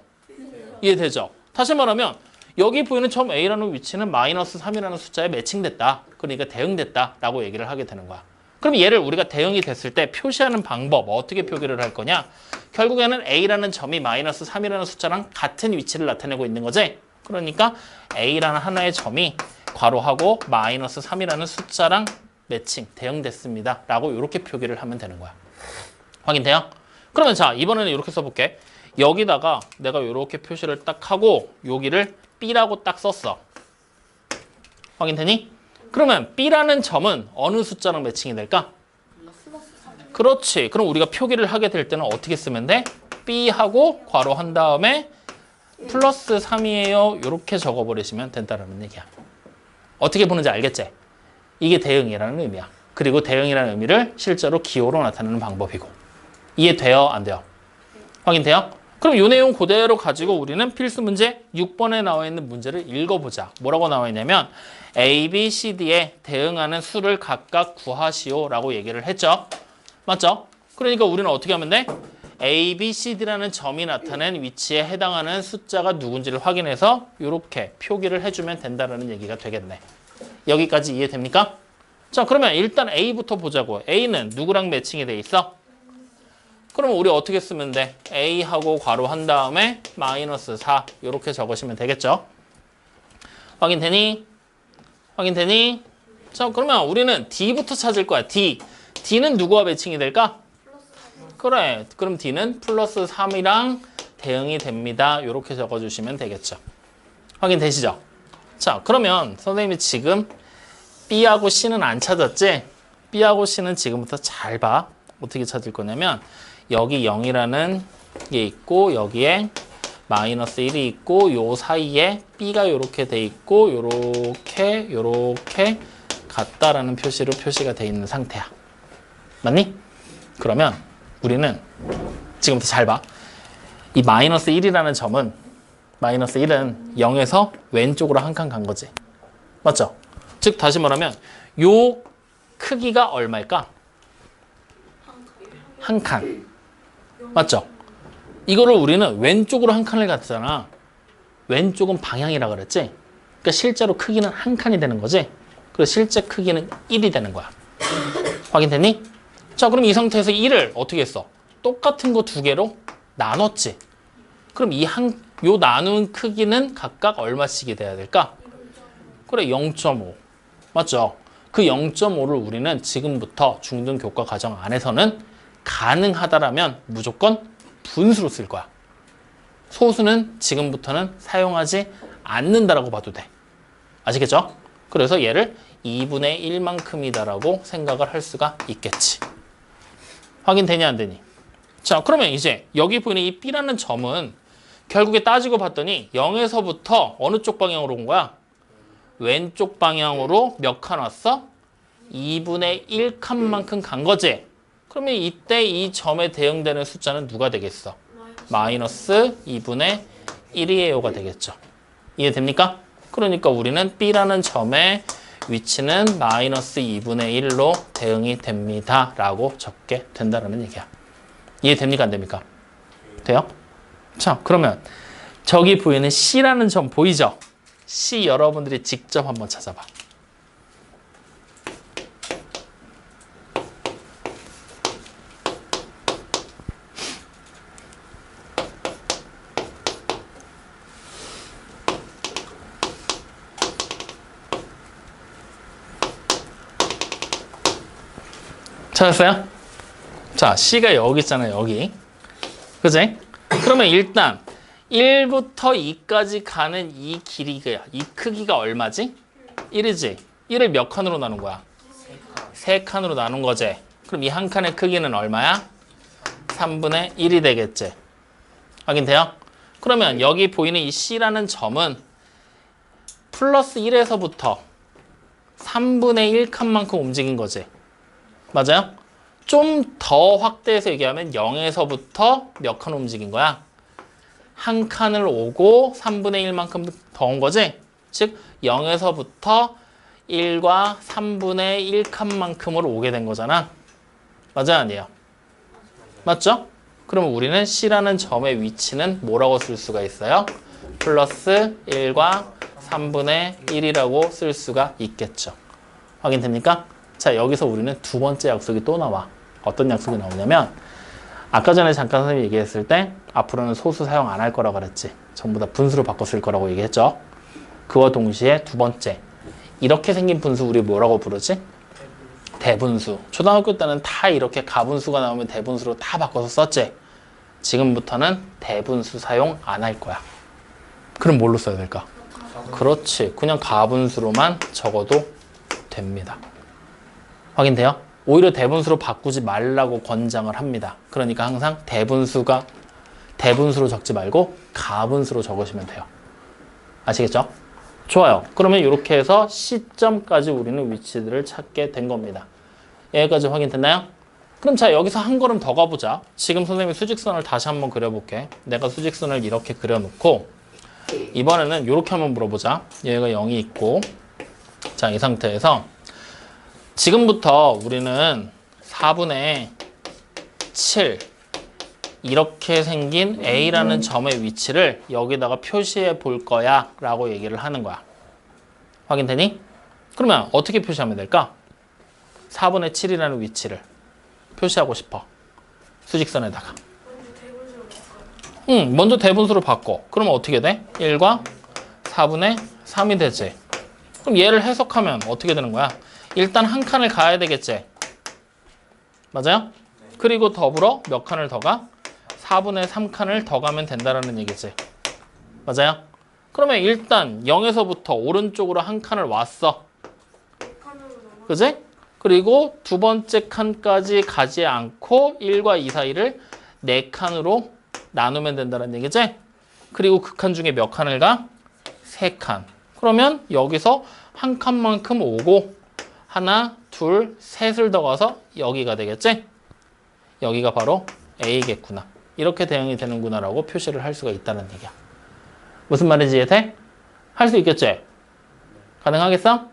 이해되죠? 다시 말하면 여기 보이는 점 A라는 위치는 마이너스 3이라는 숫자에 매칭됐다. 그러니까 대응됐다 라고 얘기를 하게 되는 거야. 그럼 얘를 우리가 대응이 됐을 때 표시하는 방법 어떻게 표기를 할 거냐? 결국에는 A라는 점이 마이너스 3이라는 숫자랑 같은 위치를 나타내고 있는 거지. 그러니까 A라는 하나의 점이 괄호하고 마이너스 3이라는 숫자랑 매칭, 대응됐습니다 라고 이렇게 표기를 하면 되는 거야. 확인돼요? 그러면 자, 이번에는 이렇게 써볼게. 여기다가 내가 이렇게 표시를 딱 하고 여기를 B라고 딱 썼어. 확인되니? 그러면 B라는 점은 어느 숫자랑 매칭이 될까? 그렇지. 그럼 우리가 표기를 하게 될 때는 어떻게 쓰면 돼? B하고 괄호 한 다음에 플러스 3이에요. 이렇게 적어버리시면 된다는 얘기야. 어떻게 보는지 알겠지? 이게 대응이라는 의미야. 그리고 대응이라는 의미를 실제로 기호로 나타내는 방법이고. 이해돼요? 안 돼요? 확인돼요? 그럼 이 내용 그대로 가지고 우리는 필수 문제 6번에 나와 있는 문제를 읽어보자. 뭐라고 나와 있냐면 A, B, C, D에 대응하는 수를 각각 구하시오 라고 얘기를 했죠. 맞죠? 그러니까 우리는 어떻게 하면 돼? A, B, C, D라는 점이 나타낸 위치에 해당하는 숫자가 누군지를 확인해서 이렇게 표기를 해주면 된다는 얘기가 되겠네. 여기까지 이해됩니까? 자, 그러면 일단 A부터 보자고. A는 누구랑 매칭이 돼 있어? 그러면 우리 어떻게 쓰면 돼? A하고 괄호 한 다음에 마이너스 4 이렇게 적으시면 되겠죠? 확인되니? 확인되니? 자, 그러면 우리는 D부터 찾을 거야. D는 누구와 매칭이 될까? 그래. 그럼 D는 플러스 3이랑 대응이 됩니다. 이렇게 적어주시면 되겠죠. 확인되시죠? 자, 그러면 선생님이 지금 B하고 C는 안 찾았지? B하고 C는 지금부터 잘 봐. 어떻게 찾을 거냐면 여기 0이라는 게 있고 여기에 마이너스 1이 있고 요 사이에 B가 이렇게 돼 있고 요렇게 같다라는 표시로 표시가 돼 있는 상태야. 맞니? 그러면 우리는 지금부터 잘 봐. 이 마이너스 1이라는 점은 마이너스 1은 0에서 왼쪽으로 한 칸 간 거지. 맞죠? 즉 다시 말하면 요 크기가 얼마일까? 한 칸. 맞죠? 이거를 우리는 왼쪽으로 한 칸을 갔잖아. 왼쪽은 방향이라 그랬지? 그러니까 실제로 크기는 한 칸이 되는 거지? 그래서 실제 크기는 1이 되는 거야. 확인됐니? 자, 그럼 이 상태에서 1을 어떻게 했어? 똑같은 거 두 개로 나눴지? 그럼 요 나눈 크기는 각각 얼마씩이 돼야 될까? 그래, 0.5. 맞죠? 그 0.5를 우리는 지금부터 중등 교과 과정 안에서는 가능하다라면 무조건 분수로 쓸 거야. 소수는 지금부터는 사용하지 않는다라고 봐도 돼. 아시겠죠? 그래서 얘를 2분의 1만큼이다라고 생각을 할 수가 있겠지. 확인되냐 안 되니? 자, 그러면 이제 여기 보이는 이 B라는 점은 결국에 따지고 봤더니 0에서부터 어느 쪽 방향으로 온 거야? 왼쪽 방향으로 몇 칸 왔어? 2분의 1칸만큼 간 거지? 그러면 이때 이 점에 대응되는 숫자는 누가 되겠어? 마이너스 2분의 1이에요가 되겠죠. 이해됩니까? 그러니까 우리는 B라는 점의 위치는 마이너스 2분의 1로 대응이 됩니다. 라고 적게 된다는 얘기야. 이해됩니까? 안 됩니까? 돼요? 자, 그러면 저기 보이는 C라는 점 보이죠? C 여러분들이 직접 한번 찾아봐. 찾았어요? 자, C가 여기 있잖아요, 여기. 그지? 그러면 일단 1부터 2까지 가는 이 길이가, 이 크기가 얼마지? 1이지? 1을 몇 칸으로 나눈 거야? 3칸으로 나눈 거지? 그럼 이 한 칸의 크기는 얼마야? 3분의 1이 되겠지? 확인돼요? 그러면 여기 보이는 이 C라는 점은 플러스 1에서부터 3분의 1칸만큼 움직인 거지? 맞아요? 좀 더 확대해서 얘기하면 0에서부터 몇 칸 움직인 거야? 한 칸을 오고 3분의 1만큼 더 온 거지? 즉 0에서부터 1과 3분의 1칸만큼으로 오게 된 거잖아. 맞아요? 아니에요? 맞죠? 그러면 우리는 C라는 점의 위치는 뭐라고 쓸 수가 있어요? 플러스 1과 3분의 1이라고 쓸 수가 있겠죠. 확인됩니까? 자, 여기서 우리는 두 번째 약속이 또 나와. 어떤 약속이 나오냐면 아까 전에 잠깐 선생님이 얘기했을 때 앞으로는 소수 사용 안 할 거라고 그랬지. 전부 다 분수로 바꿔 쓸 거라고 얘기했죠. 그와 동시에 두 번째, 이렇게 생긴 분수 우리 뭐라고 부르지? 대분수. 초등학교 때는 다 이렇게 가분수가 나오면 대분수로 다 바꿔서 썼지. 지금부터는 대분수 사용 안 할 거야. 그럼 뭘로 써야 될까? 그렇지. 그냥 가분수로만 적어도 됩니다. 확인돼요? 오히려 대분수로 바꾸지 말라고 권장을 합니다. 그러니까 항상 대분수로 적지 말고 가분수로 적으시면 돼요. 아시겠죠? 좋아요. 그러면 이렇게 해서 C점까지 우리는 위치들을 찾게 된 겁니다. 여기까지 확인됐나요? 그럼 자, 여기서 한 걸음 더 가보자. 지금 선생님이 수직선을 다시 한번 그려볼게. 내가 수직선을 이렇게 그려놓고 이번에는 이렇게 한번 물어보자. 여기가 0이 있고, 자, 이 상태에서 지금부터 우리는 4분의 7 이렇게 생긴 A라는 점의 위치를 여기다가 표시해 볼 거야 라고 얘기를 하는 거야. 확인되니? 그러면 어떻게 표시하면 될까? 4분의 7이라는 위치를 표시하고 싶어. 수직선에다가. 먼저 대분수로 바꿔. 그러면 어떻게 돼? 1과 4분의 3이 되지. 그럼 얘를 해석하면 어떻게 되는 거야? 일단 한 칸을 가야 되겠지. 맞아요? 그리고 더불어 몇 칸을 더 가? 4분의 3칸을 더 가면 된다는 얘기지. 맞아요? 그러면 일단 0에서부터 오른쪽으로 한 칸을 왔어. 그지? 그리고 두 번째 칸까지 가지 않고 1과 2 사이를 4칸으로 나누면 된다는 얘기지? 그리고 그 칸 중에 몇 칸을 가? 3칸. 그러면 여기서 한 칸만큼 오고 하나, 둘, 셋을 더 가서 여기가 되겠지? 여기가 바로 A겠구나. 이렇게 대응이 되는구나 라고 표시를 할 수가 있다는 얘기야. 무슨 말인지 이해돼? 할 수 있겠지? 가능하겠어?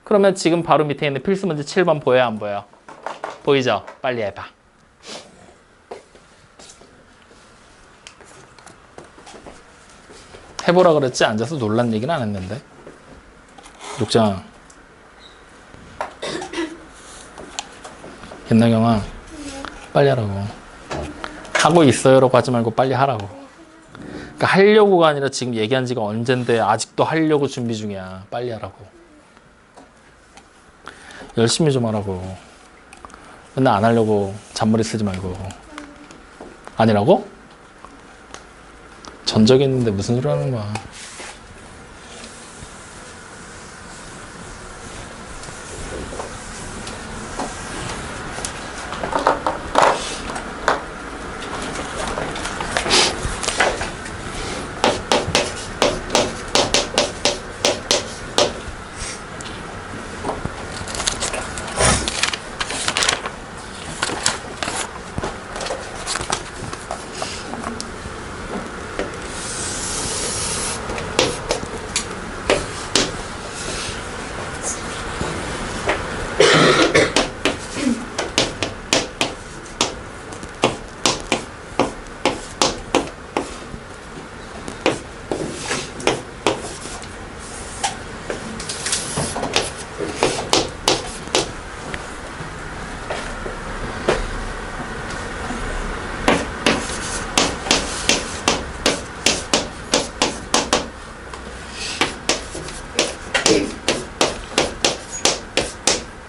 그러면 지금 바로 밑에 있는 필수 문제 7번 보여요? 안 보여요? 보이죠? 빨리 해봐. 해보라 그랬지? 앉아서 놀란 얘기는 안 했는데. 육장. 김나경아, 빨리 하라고. 하고 있어요라고 하지 말고 빨리 하라고. 그러니까 하려고가 아니라 지금 얘기한 지가 언젠데 아직도 하려고 준비 중이야. 빨리 하라고. 열심히 좀 하라고. 맨날 안 하려고 잔머리 쓰지 말고. 아니라고? 전적이 있는데 무슨 소리 하는 거야.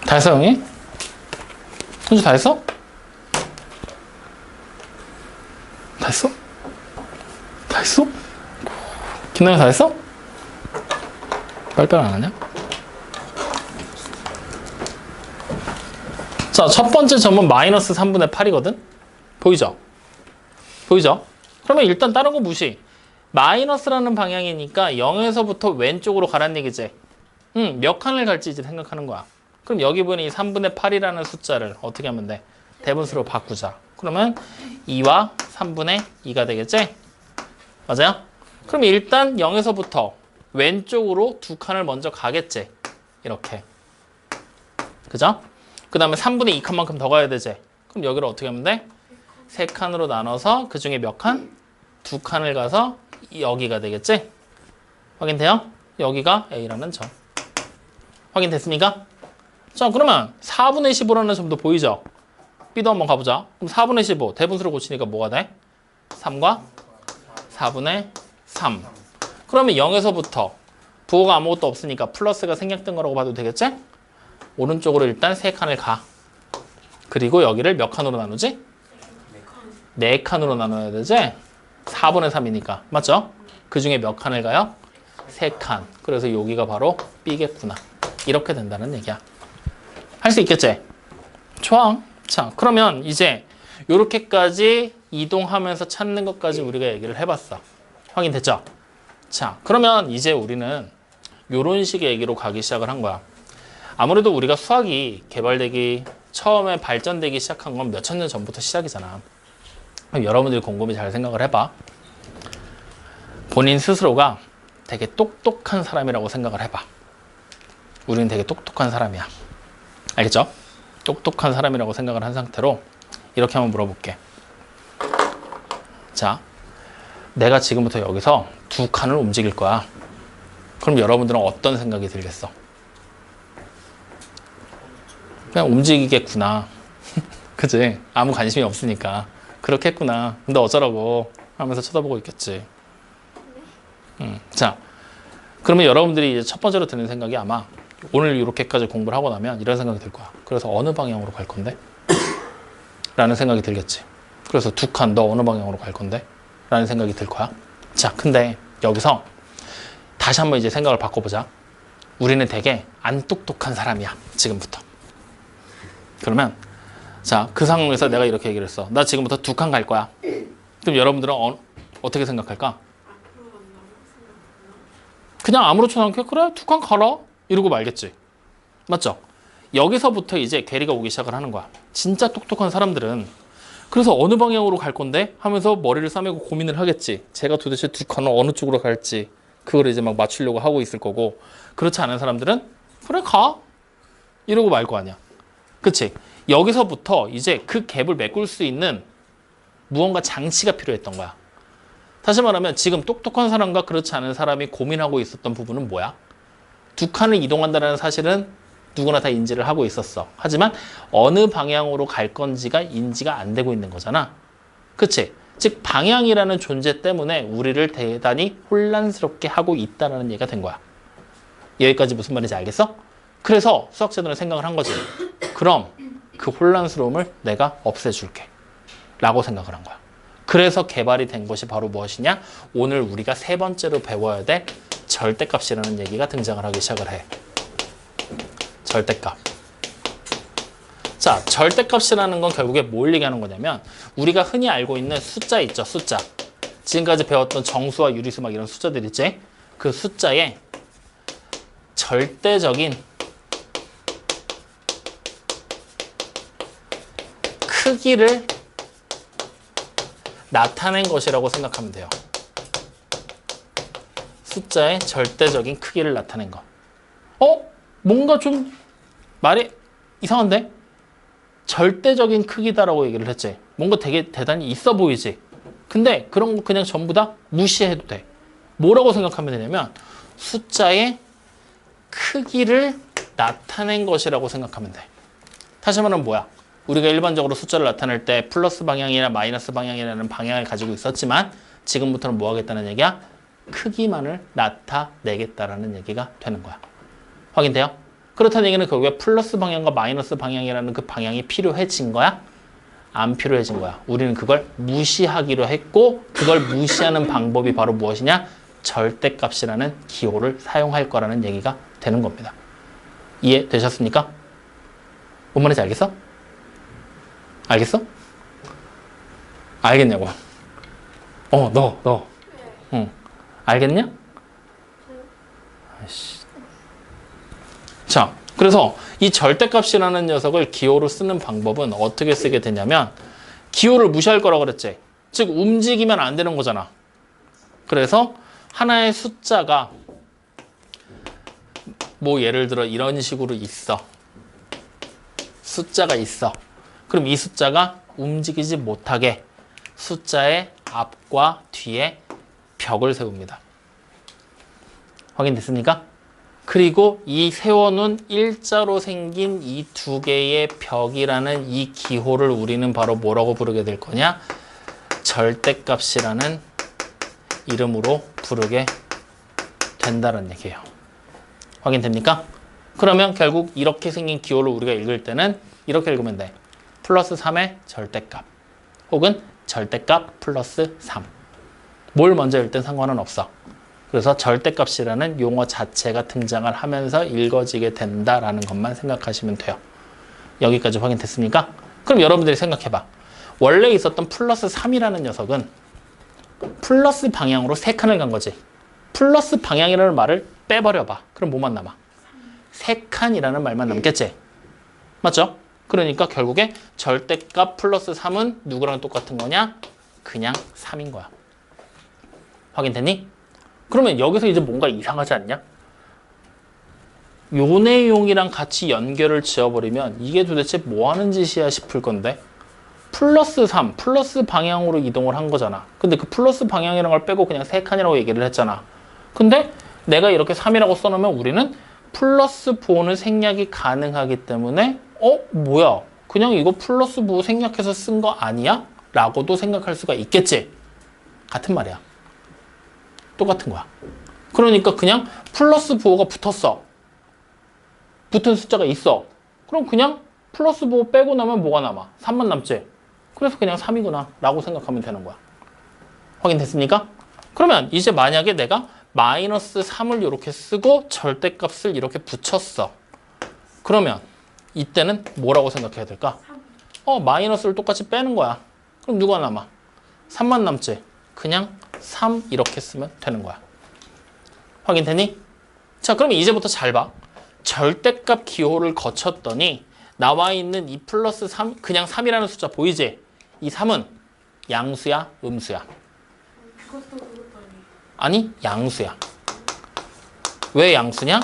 다 했어, 형이? 현주 다 했어? 다 했어? 했어? 다 했어? 김나영 다 했어? 빨리빨리 안 하냐? 자, 첫 번째 점은 마이너스 3분의 8이거든? 보이죠? 보이죠? 그러면 일단 다른 거 무시. 마이너스라는 방향이니까 0에서부터 왼쪽으로 가란 얘기지. 몇 칸을 갈지 이제 생각하는 거야. 그럼 여기 보니 3분의 8이라는 숫자를 어떻게 하면 돼? 대분수로 바꾸자. 그러면 2와 3분의 2가 되겠지? 맞아요? 그럼 일단 0에서부터 왼쪽으로 두 칸을 먼저 가겠지. 이렇게. 그죠? 그 다음에 3분의 2칸만큼 더 가야 되지. 그럼 여기를 어떻게 하면 돼? 세 칸으로 나눠서 그 중에 몇 칸? 두 칸을 가서 여기가 되겠지? 확인돼요? 여기가 A라는 점. 확인됐습니까? 자, 그러면 4분의 15라는 점도 보이죠? B도 한번 가보자. 그럼 4분의 15 대분수로 고치니까 뭐가 돼? 3과 4분의 3. 그러면 0에서부터 부호가 아무것도 없으니까 플러스가 생략된 거라고 봐도 되겠지? 오른쪽으로 일단 3칸을 가. 그리고 여기를 몇 칸으로 나누지? 4칸으로 나눠야 되지? 4분의 3이니까. 맞죠? 그 중에 몇 칸을 가요? 3칸. 그래서 여기가 바로 B겠구나. 이렇게 된다는 얘기야. 할 수 있겠지? 좋아. 자, 그러면 이제 이렇게까지 이동하면서 찾는 것까지 우리가 얘기를 해봤어. 확인됐죠? 자, 그러면 이제 우리는 이런 식의 얘기로 가기 시작을 한 거야. 아무래도 우리가 수학이 개발되기, 처음에 발전되기 시작한 건 몇천 년 전부터 시작이잖아. 그럼 여러분들이 곰곰이 잘 생각을 해봐. 본인 스스로가 되게 똑똑한 사람이라고 생각을 해봐. 우리는 되게 똑똑한 사람이야. 알겠죠? 똑똑한 사람이라고 생각을 한 상태로 이렇게 한번 물어볼게. 자, 내가 지금부터 여기서 두 칸을 움직일 거야. 그럼 여러분들은 어떤 생각이 들겠어? 그냥 움직이겠구나. 그치? 아무 관심이 없으니까. 그렇겠구나. 근데 어쩌라고 하면서 쳐다보고 있겠지. 자, 그러면 여러분들이 이제 첫 번째로 드는 생각이 아마 오늘 이렇게까지 공부를 하고 나면 이런 생각이 들 거야. 그래서 어느 방향으로 갈 건데? 라는 생각이 들겠지. 그래서 두 칸, 너 어느 방향으로 갈 건데? 라는 생각이 들 거야. 자, 근데 여기서 다시 한번 이제 생각을 바꿔보자. 우리는 되게 안 똑똑한 사람이야. 지금부터. 그러면 자, 그 상황에서 내가 이렇게 얘기를 했어. 나 지금부터 두 칸 갈 거야. 그럼 여러분들은 어떻게 생각할까? 그냥 아무렇지도 않게 그래 두 칸 가라 이러고 말겠지. 맞죠? 여기서부터 이제 괴리가 오기 시작을 하는 거야. 진짜 똑똑한 사람들은 그래서 어느 방향으로 갈 건데 하면서 머리를 싸매고 고민을 하겠지. 제가 도대체 두 칸을 어느 쪽으로 갈지 그걸 이제 막 맞추려고 하고 있을 거고, 그렇지 않은 사람들은 그래 가 이러고 말 거 아니야. 그치? 여기서부터 이제 그 갭을 메꿀 수 있는 무언가 장치가 필요했던 거야. 다시 말하면 지금 똑똑한 사람과 그렇지 않은 사람이 고민하고 있었던 부분은 뭐야? 두 칸을 이동한다는 사실은 누구나 다 인지를 하고 있었어. 하지만 어느 방향으로 갈 건지가 인지가 안 되고 있는 거잖아. 그치? 즉 방향이라는 존재 때문에 우리를 대단히 혼란스럽게 하고 있다는 얘기가 된 거야. 여기까지 무슨 말인지 알겠어? 그래서 수학자들은 생각을 한 거지. 그럼 그 혼란스러움을 내가 없애줄게 라고 생각을 한 거야. 그래서 개발이 된 것이 바로 무엇이냐? 오늘 우리가 세 번째로 배워야 될 절대값이라는 얘기가 등장을 하기 시작을 해. 절대값. 자, 절대값이라는 건 결국에 뭘 얘기하는 거냐면 우리가 흔히 알고 있는 숫자 있죠, 숫자. 지금까지 배웠던 정수와 유리수 막 이런 숫자들 있지? 그 숫자의 절대적인 크기를 나타낸 것이라고 생각하면 돼요. 숫자의 절대적인 크기를 나타낸 것. 뭔가 좀 말이 이상한데? 절대적인 크기다라고 얘기를 했지. 뭔가 되게 대단히 있어 보이지. 근데 그런 거 그냥 전부 다 무시해도 돼. 뭐라고 생각하면 되냐면 숫자의 크기를 나타낸 것이라고 생각하면 돼. 다시 말하면 뭐야? 우리가 일반적으로 숫자를 나타낼 때 플러스 방향이나 마이너스 방향이라는 방향을 가지고 있었지만 지금부터는 뭐 하겠다는 얘기야? 크기만을 나타내겠다라는 얘기가 되는 거야. 확인돼요? 그렇다는 얘기는 결국에 플러스 방향과 마이너스 방향이라는 그 방향이 필요해진 거야? 안 필요해진 거야. 우리는 그걸 무시하기로 했고 그걸 무시하는 방법이 바로 무엇이냐? 절대값이라는 기호를 사용할 거라는 얘기가 되는 겁니다. 이해되셨습니까? 뭔 말인지 알겠어? 알겠어? 알겠냐고. 너. 응. 알겠냐? 아이씨. 자, 그래서 이 절대값이라는 녀석을 기호로 쓰는 방법은 어떻게 쓰게 되냐면 기호를 무시할 거라고 그랬지. 즉 움직이면 안 되는 거잖아. 그래서 하나의 숫자가 뭐 예를 들어 이런 식으로 있어. 숫자가 있어. 그럼 이 숫자가 움직이지 못하게 숫자의 앞과 뒤에 벽을 세웁니다. 확인됐습니까? 그리고 이 세워놓은 일자로 생긴 이 두 개의 벽이라는 이 기호를 우리는 바로 뭐라고 부르게 될 거냐? 절대값이라는 이름으로 부르게 된다는 얘기예요. 확인됩니까? 그러면 결국 이렇게 생긴 기호를 우리가 읽을 때는 이렇게 읽으면 돼. 플러스 3의 절대값 혹은 절대값 플러스 3. 뭘 먼저 읽든 상관은 없어. 그래서 절대값이라는 용어 자체가 등장을 하면서 읽어지게 된다라는 것만 생각하시면 돼요. 여기까지 확인됐습니까? 그럼 여러분들이 생각해봐. 원래 있었던 플러스 3이라는 녀석은 플러스 방향으로 3칸을 간 거지. 플러스 방향이라는 말을 빼버려봐. 그럼 뭐만 남아? 3칸이라는 말만 남겠지? 맞죠? 그러니까 결국에 절대값 플러스 3은 누구랑 똑같은 거냐? 그냥 3인 거야. 확인됐니? 그러면 여기서 이제 뭔가 이상하지 않냐? 요 내용이랑 같이 연결을 지어버리면 이게 도대체 뭐 하는 짓이야 싶을 건데 플러스 3, 플러스 방향으로 이동을 한 거잖아. 근데 그 플러스 방향이라는 걸 빼고 그냥 3칸이라고 얘기를 했잖아. 근데 내가 이렇게 3이라고 써놓으면 우리는 플러스 부호는 생략이 가능하기 때문에 뭐야? 그냥 이거 플러스 부호 생략해서 쓴 거 아니야? 라고도 생각할 수가 있겠지? 같은 말이야. 똑같은 거야. 그러니까 그냥 플러스 부호가 붙었어. 붙은 숫자가 있어. 그럼 그냥 플러스 부호 빼고 나면 뭐가 남아? 3만 남지? 그래서 그냥 3이구나 라고 생각하면 되는 거야. 확인됐습니까? 그러면 이제 만약에 내가 마이너스 3을 이렇게 쓰고 절대값을 이렇게 붙였어. 그러면 이때는 뭐라고 생각해야 될까? 마이너스를 똑같이 빼는 거야. 그럼 누가 남아? 3만 남지? 그냥 3 이렇게 쓰면 되는 거야. 확인되니? 자, 그럼 이제부터 잘 봐. 절대값 기호를 거쳤더니 나와 있는 이 플러스 3, 그냥 3이라는 숫자 보이지? 이 3은 양수야, 음수야? 아니, 양수야. 왜 양수냐?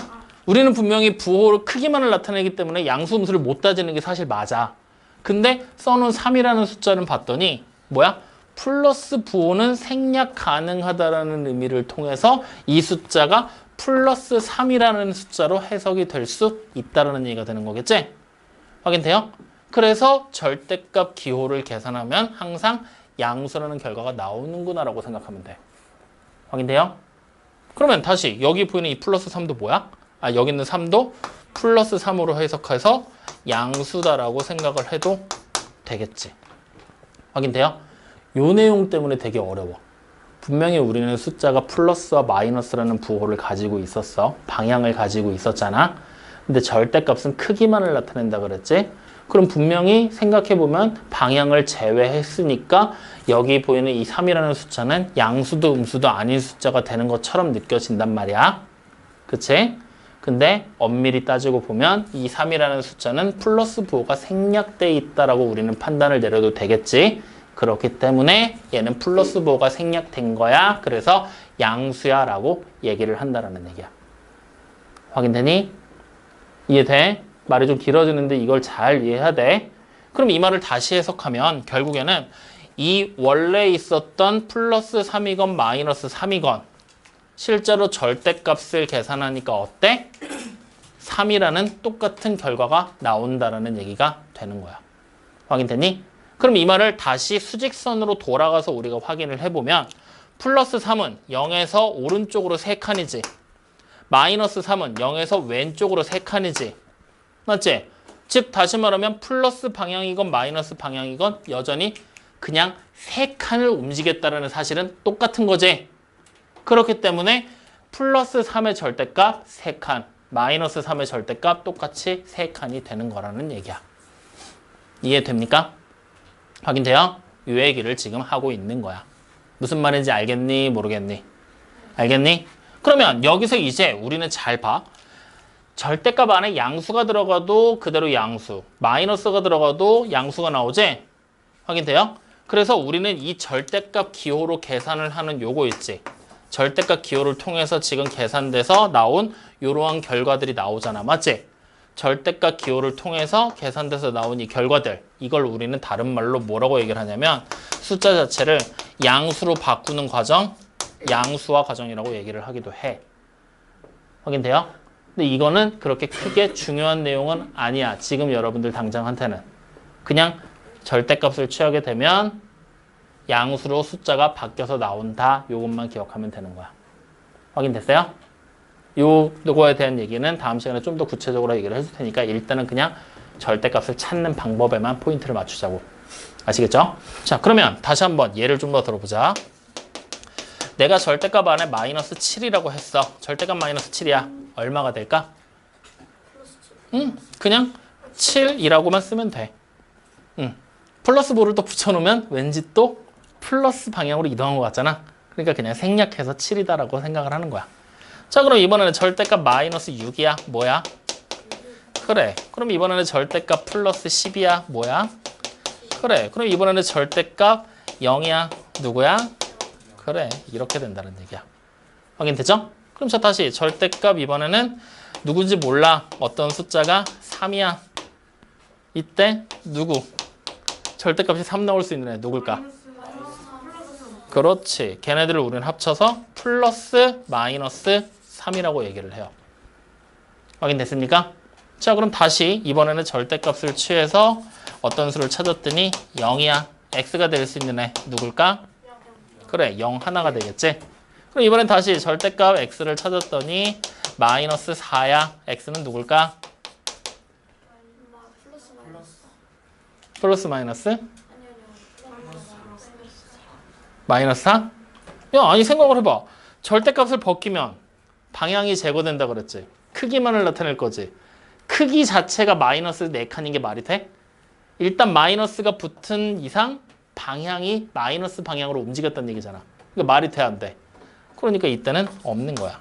우리는 분명히 부호를 크기만을 나타내기 때문에 양수, 음수를 못 따지는 게 사실 맞아. 근데 써놓은 3이라는 숫자는 봤더니 뭐야? 플러스 부호는 생략 가능하다라는 의미를 통해서 이 숫자가 플러스 3이라는 숫자로 해석이 될 수 있다는 얘기가 되는 거겠지? 확인돼요? 그래서 절대값 기호를 계산하면 항상 양수라는 결과가 나오는구나 라고 생각하면 돼. 확인돼요? 그러면 다시 여기 보이는 이 플러스 3도 뭐야? 여기 있는 3도 플러스 3으로 해석해서 양수다라고 생각을 해도 되겠지. 확인돼요? 요 내용 때문에 되게 어려워. 분명히 우리는 숫자가 플러스와 마이너스라는 부호를 가지고 있었어. 방향을 가지고 있었잖아. 근데 절대값은 크기만을 나타낸다 그랬지? 그럼 분명히 생각해보면 방향을 제외했으니까 여기 보이는 이 3이라는 숫자는 양수도 음수도 아닌 숫자가 되는 것처럼 느껴진단 말이야. 그치? 근데 엄밀히 따지고 보면 이 3이라는 숫자는 플러스 부호가 생략돼 있다라고 우리는 판단을 내려도 되겠지? 그렇기 때문에 얘는 플러스 부호가 생략된 거야. 그래서 양수야 라고 얘기를 한다는 얘기야. 확인되니? 이해돼? 말이 좀 길어지는데 이걸 잘 이해해야 돼. 그럼 이 말을 다시 해석하면 결국에는 이 원래 있었던 플러스 3이건 마이너스 3이건 실제로 절대값을 계산하니까 어때? 3이라는 똑같은 결과가 나온다라는 얘기가 되는 거야. 확인되니? 그럼 이 말을 다시 수직선으로 돌아가서 우리가 확인을 해보면 플러스 3은 0에서 오른쪽으로 3칸이지. 마이너스 3은 0에서 왼쪽으로 3칸이지. 맞지? 즉 다시 말하면 플러스 방향이건 마이너스 방향이건 여전히 그냥 세 칸을 움직였다는 사실은 똑같은 거지. 그렇기 때문에 플러스 3의 절대값 3칸, 마이너스 3의 절대값 똑같이 3칸이 되는 거라는 얘기야. 이해됩니까? 확인돼요? 이 얘기를 지금 하고 있는 거야. 무슨 말인지 알겠니? 모르겠니? 알겠니? 그러면 여기서 이제 우리는 잘 봐. 절대값 안에 양수가 들어가도 그대로 양수, 마이너스가 들어가도 양수가 나오지? 확인돼요? 그래서 우리는 이 절대값 기호로 계산을 하는 요거 있지? 절대값 기호를 통해서 지금 계산돼서 나온 이러한 결과들이 나오잖아. 맞지? 절대값 기호를 통해서 계산돼서 나온 이 결과들, 이걸 우리는 다른 말로 뭐라고 얘기를 하냐면 숫자 자체를 양수로 바꾸는 과정, 양수화 과정이라고 얘기를 하기도 해. 확인돼요? 근데 이거는 그렇게 크게 중요한 내용은 아니야. 지금 여러분들 당장한테는. 그냥 절대값을 취하게 되면 양수로 숫자가 바뀌어서 나온다. 요것만 기억하면 되는 거야. 확인됐어요? 요거에 대한 얘기는 다음 시간에 좀 더 구체적으로 얘기를 해줄 테니까 일단은 그냥 절대값을 찾는 방법에만 포인트를 맞추자고. 아시겠죠? 자, 그러면 다시 한번 예를 좀 더 들어보자. 내가 절대값 안에 마이너스 7이라고 했어. 절대값 마이너스 7이야. 얼마가 될까? 그냥 7이라고만 쓰면 돼. 플러스 볼을 또 붙여놓으면 왠지 또 플러스 방향으로 이동한 것 같잖아. 그러니까 그냥 생략해서 7이다라고 생각을 하는 거야. 자, 그럼 이번에는 절대값 마이너스 6이야. 뭐야? 그래. 그럼 이번에는 절대값 플러스 10이야. 뭐야? 그래. 그럼 이번에는 절대값 0이야. 누구야? 그래. 이렇게 된다는 얘기야. 확인되죠? 그럼 자, 다시 절대값 이번에는 누군지 몰라. 어떤 숫자가 3이야. 이때 누구? 절대값이 3 나올 수 있는 애 누굴까? 그렇지. 걔네들을 우리는 합쳐서 플러스 마이너스 3이라고 얘기를 해요. 확인됐습니까? 자, 그럼 다시 이번에는 절대값을 취해서 어떤 수를 찾았더니 0이야. x가 될 수 있는 애 누굴까? 그래, 0 하나가 되겠지? 그럼 이번엔 다시 절대값 x를 찾았더니 마이너스 4야. x는 누굴까? 플러스 마이너스? 마이너스 4? 야, 아니 생각을 해봐. 절대값을 벗기면 방향이 제거된다 그랬지. 크기만을 나타낼 거지. 크기 자체가 마이너스 4칸인 게 말이 돼? 일단 마이너스가 붙은 이상 방향이 마이너스 방향으로 움직였다는 얘기잖아. 이거 말이 돼, 안 돼? 그러니까 이때는 없는 거야.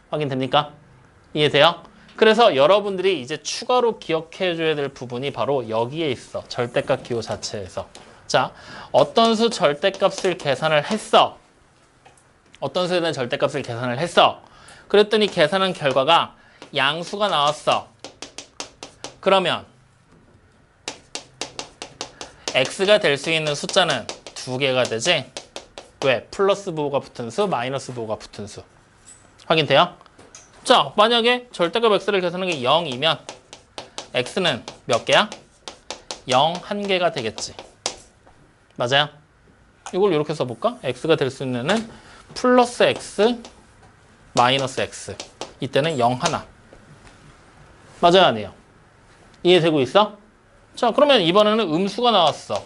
확인됩니까? 이해돼요? 그래서 여러분들이 이제 추가로 기억해 줘야 될 부분이 바로 여기에 있어. 절대값 기호 자체에서. 자, 어떤 수 절대값을 계산을 했어. 어떤 수에 대한 절대값을 계산을 했어. 그랬더니 계산한 결과가 양수가 나왔어. 그러면 x가 될 수 있는 숫자는 두 개가 되지? 왜? 플러스 부호가 붙은 수, 마이너스 부호가 붙은 수. 확인돼요? 자, 만약에 절대값 x를 계산한 게 0이면 x는 몇 개야? 0 1개가 되겠지. 맞아요? 이걸 이렇게 써볼까? x가 될 수 있는 애는 플러스 x, 마이너스 x. 이때는 0 하나. 맞아요, 아니에요? 이해되고 있어? 자, 그러면 이번에는 음수가 나왔어.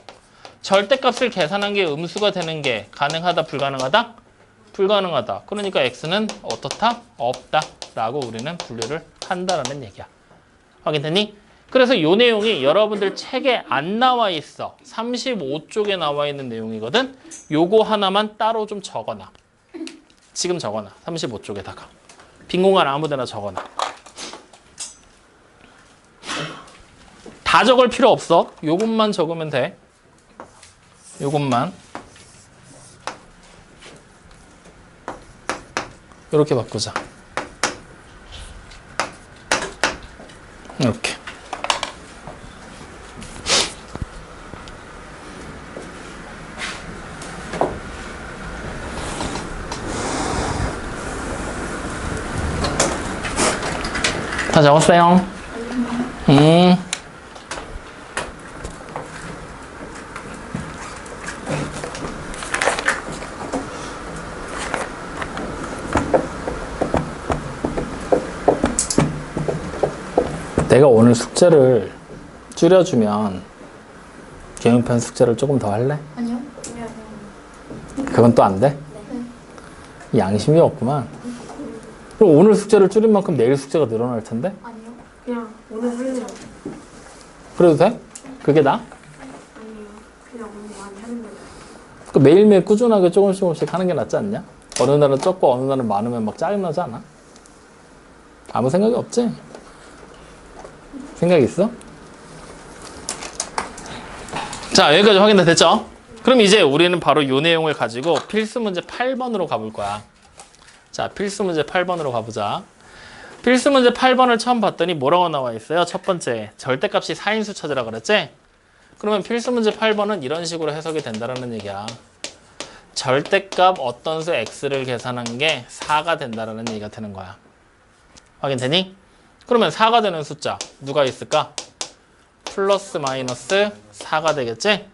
절대값을 계산한 게 음수가 되는 게 가능하다, 불가능하다? 불가능하다. 그러니까 x는 어떻다? 없다. 라고 우리는 분류를 한다라는 얘기야. 확인됐니? 그래서 이 내용이 여러분들 책에 안 나와 있어. 35쪽에 나와 있는 내용이거든. 요거 하나만 따로 좀 적어놔. 지금 적어놔. 35쪽에다가. 빈 공간 아무 데나 적어놔. 다 적을 필요 없어. 요것만 적으면 돼. 요것만. 이렇게 바꾸자. 이렇게. 다 적었어요? 내가 오늘 숙제를 줄여주면 개용편 숙제를 조금 더 할래? 아니요. 그건 또 안 돼? 양심이 없구만. 그럼 오늘 숙제를 줄인 만큼 내일 숙제가 늘어날 텐데? 아니요. 그냥 오늘 할래요. 그래도 돼? 그게 나? 아니요. 그냥 오늘 많이 하는 거예요. 그 매일매일 꾸준하게 조금씩 하는 게 낫지 않냐? 어느 날은 적고 어느 날은 많으면 막 짜증나지 않아? 아무 생각이 없지? 생각 있어? 자, 여기까지 확인 다 됐죠? 그럼 이제 우리는 바로 이 내용을 가지고 필수 문제 8번으로 가볼 거야. 자, 필수 문제 8번으로 가보자. 필수 문제 8번을 처음 봤더니 뭐라고 나와 있어요? 첫 번째, 절대값이 4인수 찾으라 그랬지? 그러면 필수 문제 8번은 이런 식으로 해석이 된다는 얘기야. 절대값 어떤 수 x를 계산한 게 4가 된다는 얘기가 되는 거야. 확인되니? 그러면 4가 되는 숫자 누가 있을까? 플러스 마이너스 4가 되겠지?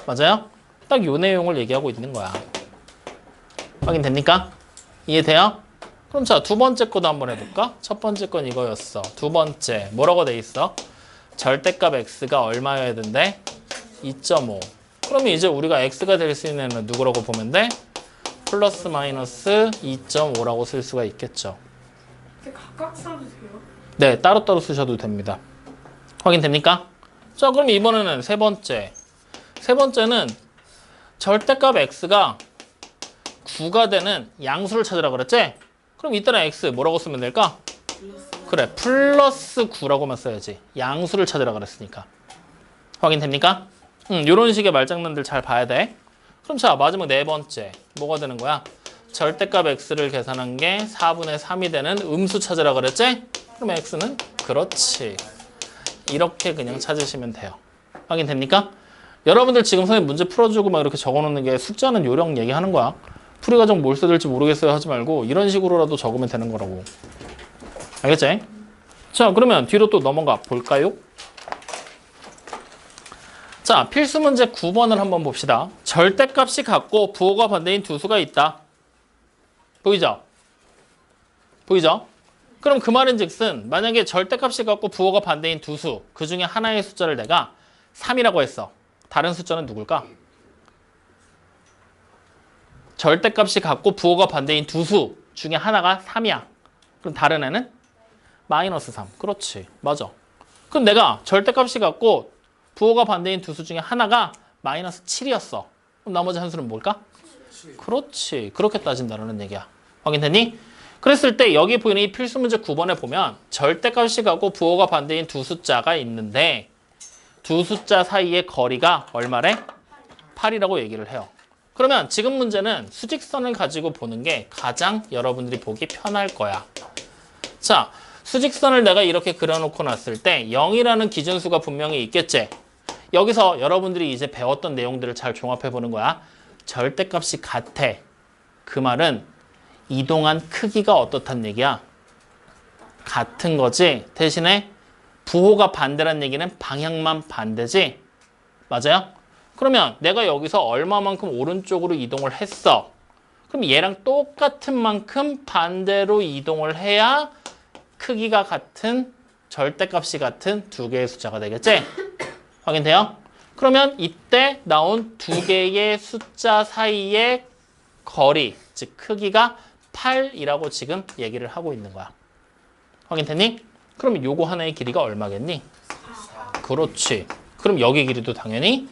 맞아요? 딱 요 내용을 얘기하고 있는 거야. 확인됩니까? 이해돼요? 그럼 자, 두 번째 거도 한번 해볼까? 첫 번째 건 이거였어. 두 번째 뭐라고 돼 있어? 절대값 x가 얼마여야 된대? 2.5. 그러면 이제 우리가 x가 될 수 있는 애는 누구라고 보면 돼? 플러스 마이너스 2.5라고 쓸 수가 있겠죠. 이렇게 각각 써도 돼요? 네, 따로따로 쓰셔도 됩니다. 확인됩니까? 자, 그럼 이번에는 세 번째. 세 번째는 절대값 x가 9가 되는 양수를 찾으라 그랬지? 그럼 이때는 x 뭐라고 쓰면 될까? 그래, 플러스 9라고만 써야지. 양수를 찾으라 그랬으니까. 확인됩니까? 요런 식의 말장난들 잘 봐야 돼. 그럼 자, 마지막 네 번째. 뭐가 되는 거야? 절대값 x를 계산한 게 4분의 3이 되는 음수 찾으라 그랬지? 그럼 x는 그렇지. 이렇게 그냥 찾으시면 돼요. 확인됩니까? 여러분들 지금 선생님 문제 풀어주고 막 이렇게 적어놓는 게 숙제하는 요령 얘기하는 거야. 풀이 과정 뭘 써야 될지 모르겠어요 하지 말고 이런 식으로라도 적으면 되는 거라고. 알겠지? 자, 그러면 뒤로 또 넘어가 볼까요? 자, 필수 문제 9번을 한번 봅시다. 절대값이 같고 부호가 반대인 두 수가 있다. 보이죠? 보이죠? 그럼 그 말인 즉슨 만약에 절대값이 같고 부호가 반대인 두 수, 그 중에 하나의 숫자를 내가 3이라고 했어. 다른 숫자는 누굴까? 절대값이 같고 부호가 반대인 두 수 중에 하나가 3이야. 그럼 다른 애는? 마이너스 3. 그렇지. 맞아. 그럼 내가 절대값이 같고 부호가 반대인 두 수 중에 하나가 마이너스 7이었어. 그럼 나머지 한 수는 뭘까? 그렇지. 그렇게 따진다는 얘기야. 확인됐니? 그랬을 때 여기 보이는 이 필수 문제 9번에 보면 절대값이 같고 부호가 반대인 두 숫자가 있는데 두 숫자 사이의 거리가 얼마래? 8이라고 얘기를 해요. 그러면 지금 문제는 수직선을 가지고 보는 게 가장 여러분들이 보기 편할 거야. 자, 수직선을 내가 이렇게 그려놓고 놨을 때 0이라는 기준수가 분명히 있겠지? 여기서 여러분들이 이제 배웠던 내용들을 잘 종합해 보는 거야. 절대값이 같아. 그 말은 이동한 크기가 어떻단 얘기야? 같은 거지. 대신에 부호가 반대란 얘기는 방향만 반대지. 맞아요? 그러면 내가 여기서 얼마만큼 오른쪽으로 이동을 했어. 그럼 얘랑 똑같은 만큼 반대로 이동을 해야 크기가 같은 절대값이 같은 두 개의 숫자가 되겠지? 확인돼요? 그러면 이때 나온 두 개의 숫자 사이의 거리, 즉 크기가 8이라고 지금 얘기를 하고 있는 거야. 확인됐니? 그럼 요거 하나의 길이가 얼마겠니? 4. 그렇지. 그럼 여기 길이도 당연히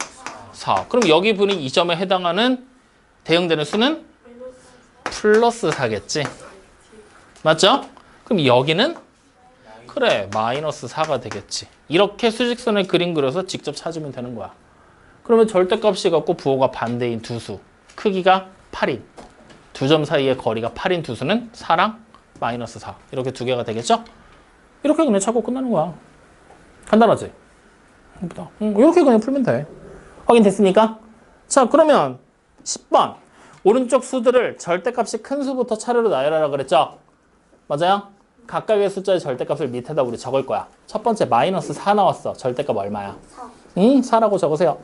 4. 그럼 여기 분이 이 점에 해당하는 대응되는 수는 플러스 4겠지. 맞죠? 그럼 여기는 그래 마이너스 4가 되겠지. 이렇게 수직선을 그림 그려서 직접 찾으면 되는 거야. 그러면 절대값이 같고 부호가 반대인 두 수, 크기가 8인 두 점 사이의 거리가 8인 두 수는 4랑 마이너스 4 이렇게 두 개가 되겠죠? 이렇게 그냥 찾고 끝나는 거야. 간단하지? 이렇게 그냥 풀면 돼. 확인됐습니까? 자, 그러면 10번 오른쪽 수들을 절대값이 큰 수부터 차례로 나열하라 그랬죠? 맞아요? 각각의 숫자의 절대값을 밑에다 우리 적을 거야. 첫 번째 마이너스 4 나왔어. 절대값 얼마야? 4. 4라고 적으세요.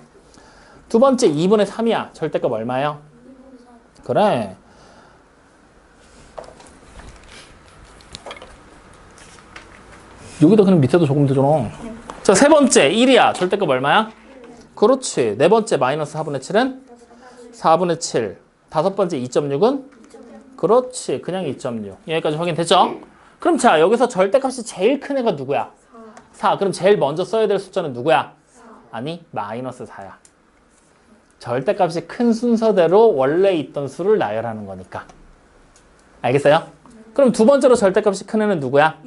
두 번째 2분의 3이야. 절대값 얼마예요? 그래. 여기다 그냥 밑에도 적으면 되잖아. 자, 세 번째 1이야. 절대값 얼마야? 그렇지. 네 번째 마이너스 4분의 7은 4분의 7. 다섯 번째 2.6은? 그렇지. 그냥 2.6. 여기까지 확인됐죠? 그럼 자, 여기서 절대값이 제일 큰 애가 누구야? 4. 그럼 제일 먼저 써야 될 숫자는 누구야? 아니, 마이너스 4야. 절대값이 큰 순서대로 원래 있던 수를 나열하는 거니까. 알겠어요? 그럼 두 번째로 절대값이 큰 애는 누구야?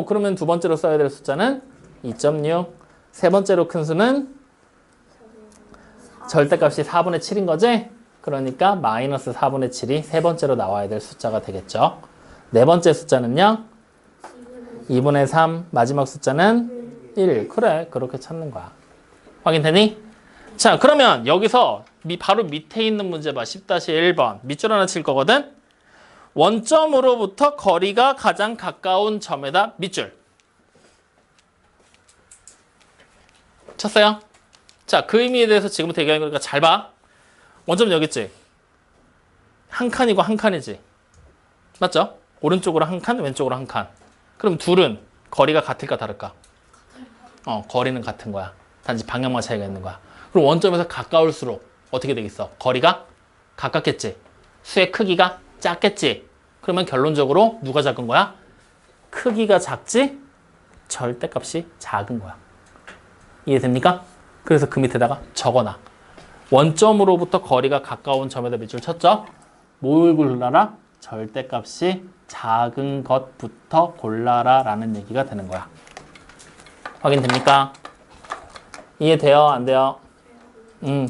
그러면 두 번째로 써야 될 숫자는 2.6. 세 번째로 큰 수는 절대값이 4분의 7인 거지? 그러니까 마이너스 4분의 7이 세 번째로 나와야 될 숫자가 되겠죠. 네 번째 숫자는요? 2분의 3. 마지막 숫자는 1. 그래, 그렇게 찾는 거야. 확인되니? 자, 그러면 여기서 바로 밑에 있는 문제 봐. 10-1번. 밑줄 하나 칠 거거든? 원점으로부터 거리가 가장 가까운 점에다 밑줄. 쳤어요? 자, 그 의미에 대해서 지금부터 얘기하는 거니까 잘 봐. 원점 여기 있지? 한 칸이고 한 칸이지? 맞죠? 오른쪽으로 한 칸, 왼쪽으로 한 칸. 그럼 둘은 거리가 같을까 다를까? 거리는 같은 거야. 단지 방향만 차이가 있는 거야. 그럼 원점에서 가까울수록 어떻게 되겠어? 거리가 가깝겠지? 수의 크기가 작겠지? 그러면 결론적으로 누가 작은 거야? 크기가 작지? 절대값이 작은 거야. 이해됩니까? 그래서 그 밑에다가 적어놔. 원점으로부터 거리가 가까운 점에다 밑줄 쳤죠? 뭘 골라라? 절대값이 작은 것부터 골라라 라는 얘기가 되는 거야. 확인됩니까? 이해돼요? 안 돼요?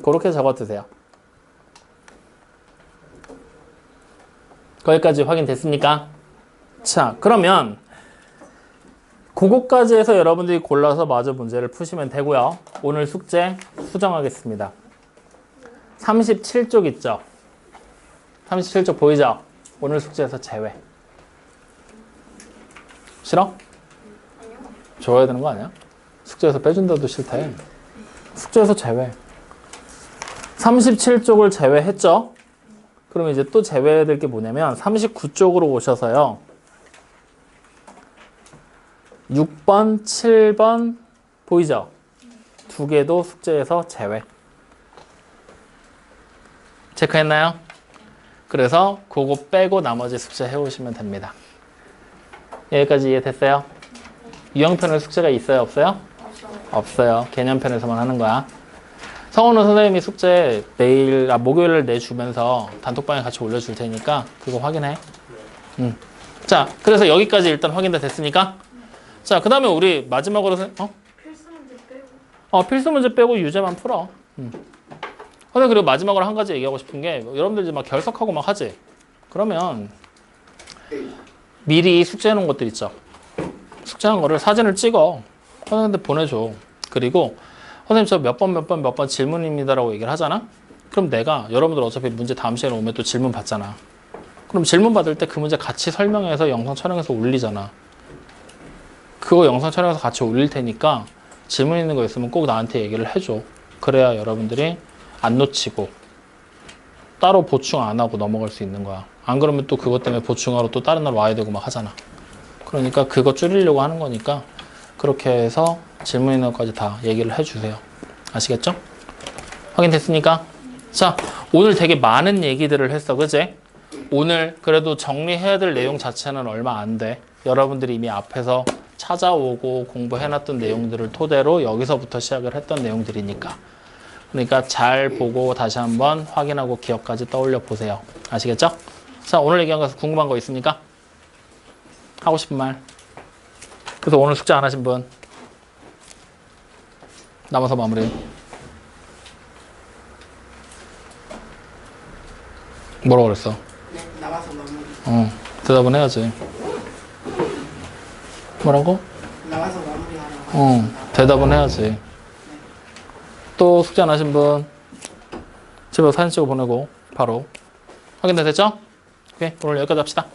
그렇게 적어두세요. 거기까지 확인됐습니까? 자, 그러면 그거까지 해서 여러분들이 골라서 마저 문제를 푸시면 되고요. 오늘 숙제 수정하겠습니다. 37쪽 있죠? 37쪽 보이죠? 오늘 숙제에서 제외. 싫어? 줘야 되는 거 아니야? 숙제에서 빼준다도 싫대. 숙제에서 제외. 37쪽을 제외했죠? 그러면 이제 또 제외해야 될 게 뭐냐면 39쪽으로 오셔서요. 6번, 7번 보이죠? 두 개도 숙제에서 제외. 체크했나요? 그래서 그거 빼고 나머지 숙제 해오시면 됩니다. 여기까지 이해됐어요? 유형편의 숙제가 있어요? 없어요? 없어요. 개념편에서만 하는 거야. 성원우 선생님이 숙제 목요일을 내주면서 단톡방에 같이 올려줄 테니까 그거 확인해. 자, 그래서 여기까지 일단 확인이 됐으니까. 자, 그 다음에 우리 마지막으로 필수 문제 빼고. 필수 문제 빼고 유제만 풀어. 근데 그리고 마지막으로 한 가지 얘기하고 싶은 게 여러분들 이제 막 결석하고 막 하지. 그러면 미리 숙제해 놓은 것들 있죠. 숙제한 거를 사진을 찍어 선생님한테 보내줘. 그리고 선생님 저 몇 번 질문입니다라고 얘기를 하잖아. 그럼 내가 여러분들 어차피 문제 다음 시간에 오면 또 질문 받잖아. 그럼 질문 받을 때 그 문제 같이 설명해서 영상 촬영해서 올리잖아. 그거 영상 촬영해서 같이 올릴 테니까 질문 있는 거 있으면 꼭 나한테 얘기를 해줘. 그래야 여러분들이 안 놓치고 따로 보충 안 하고 넘어갈 수 있는 거야. 안 그러면 또 그것 때문에 보충하러 또 다른 날 와야 되고 막 하잖아. 그러니까 그거 줄이려고 하는 거니까 그렇게 해서 질문 있는 것까지 다 얘기를 해주세요. 아시겠죠? 확인됐습니까? 자, 오늘 되게 많은 얘기들을 했어. 그치? 오늘 그래도 정리해야 될 내용 자체는 얼마 안 돼. 여러분들이 이미 앞에서 찾아오고 공부해놨던 내용들을 토대로 여기서부터 시작을 했던 내용들이니까. 그러니까 잘 보고 다시 한번 확인하고 기억까지 떠올려 보세요. 아시겠죠? 자, 오늘 얘기한 거에서 궁금한 거 있습니까? 하고 싶은 말? 그래서 오늘 숙제 안 하신 분? 남아서 마무리. 뭐라고 그랬어? 네, 남아서 마무리. 대답은 해야지. 뭐라고? 나와서 마무리하라고. 대답은 해야지. 또 숙제 안 하신 분? 집에 사진 찍어 보내고 바로. 확인 됐죠? 오케이, 오늘 여기까지 합시다.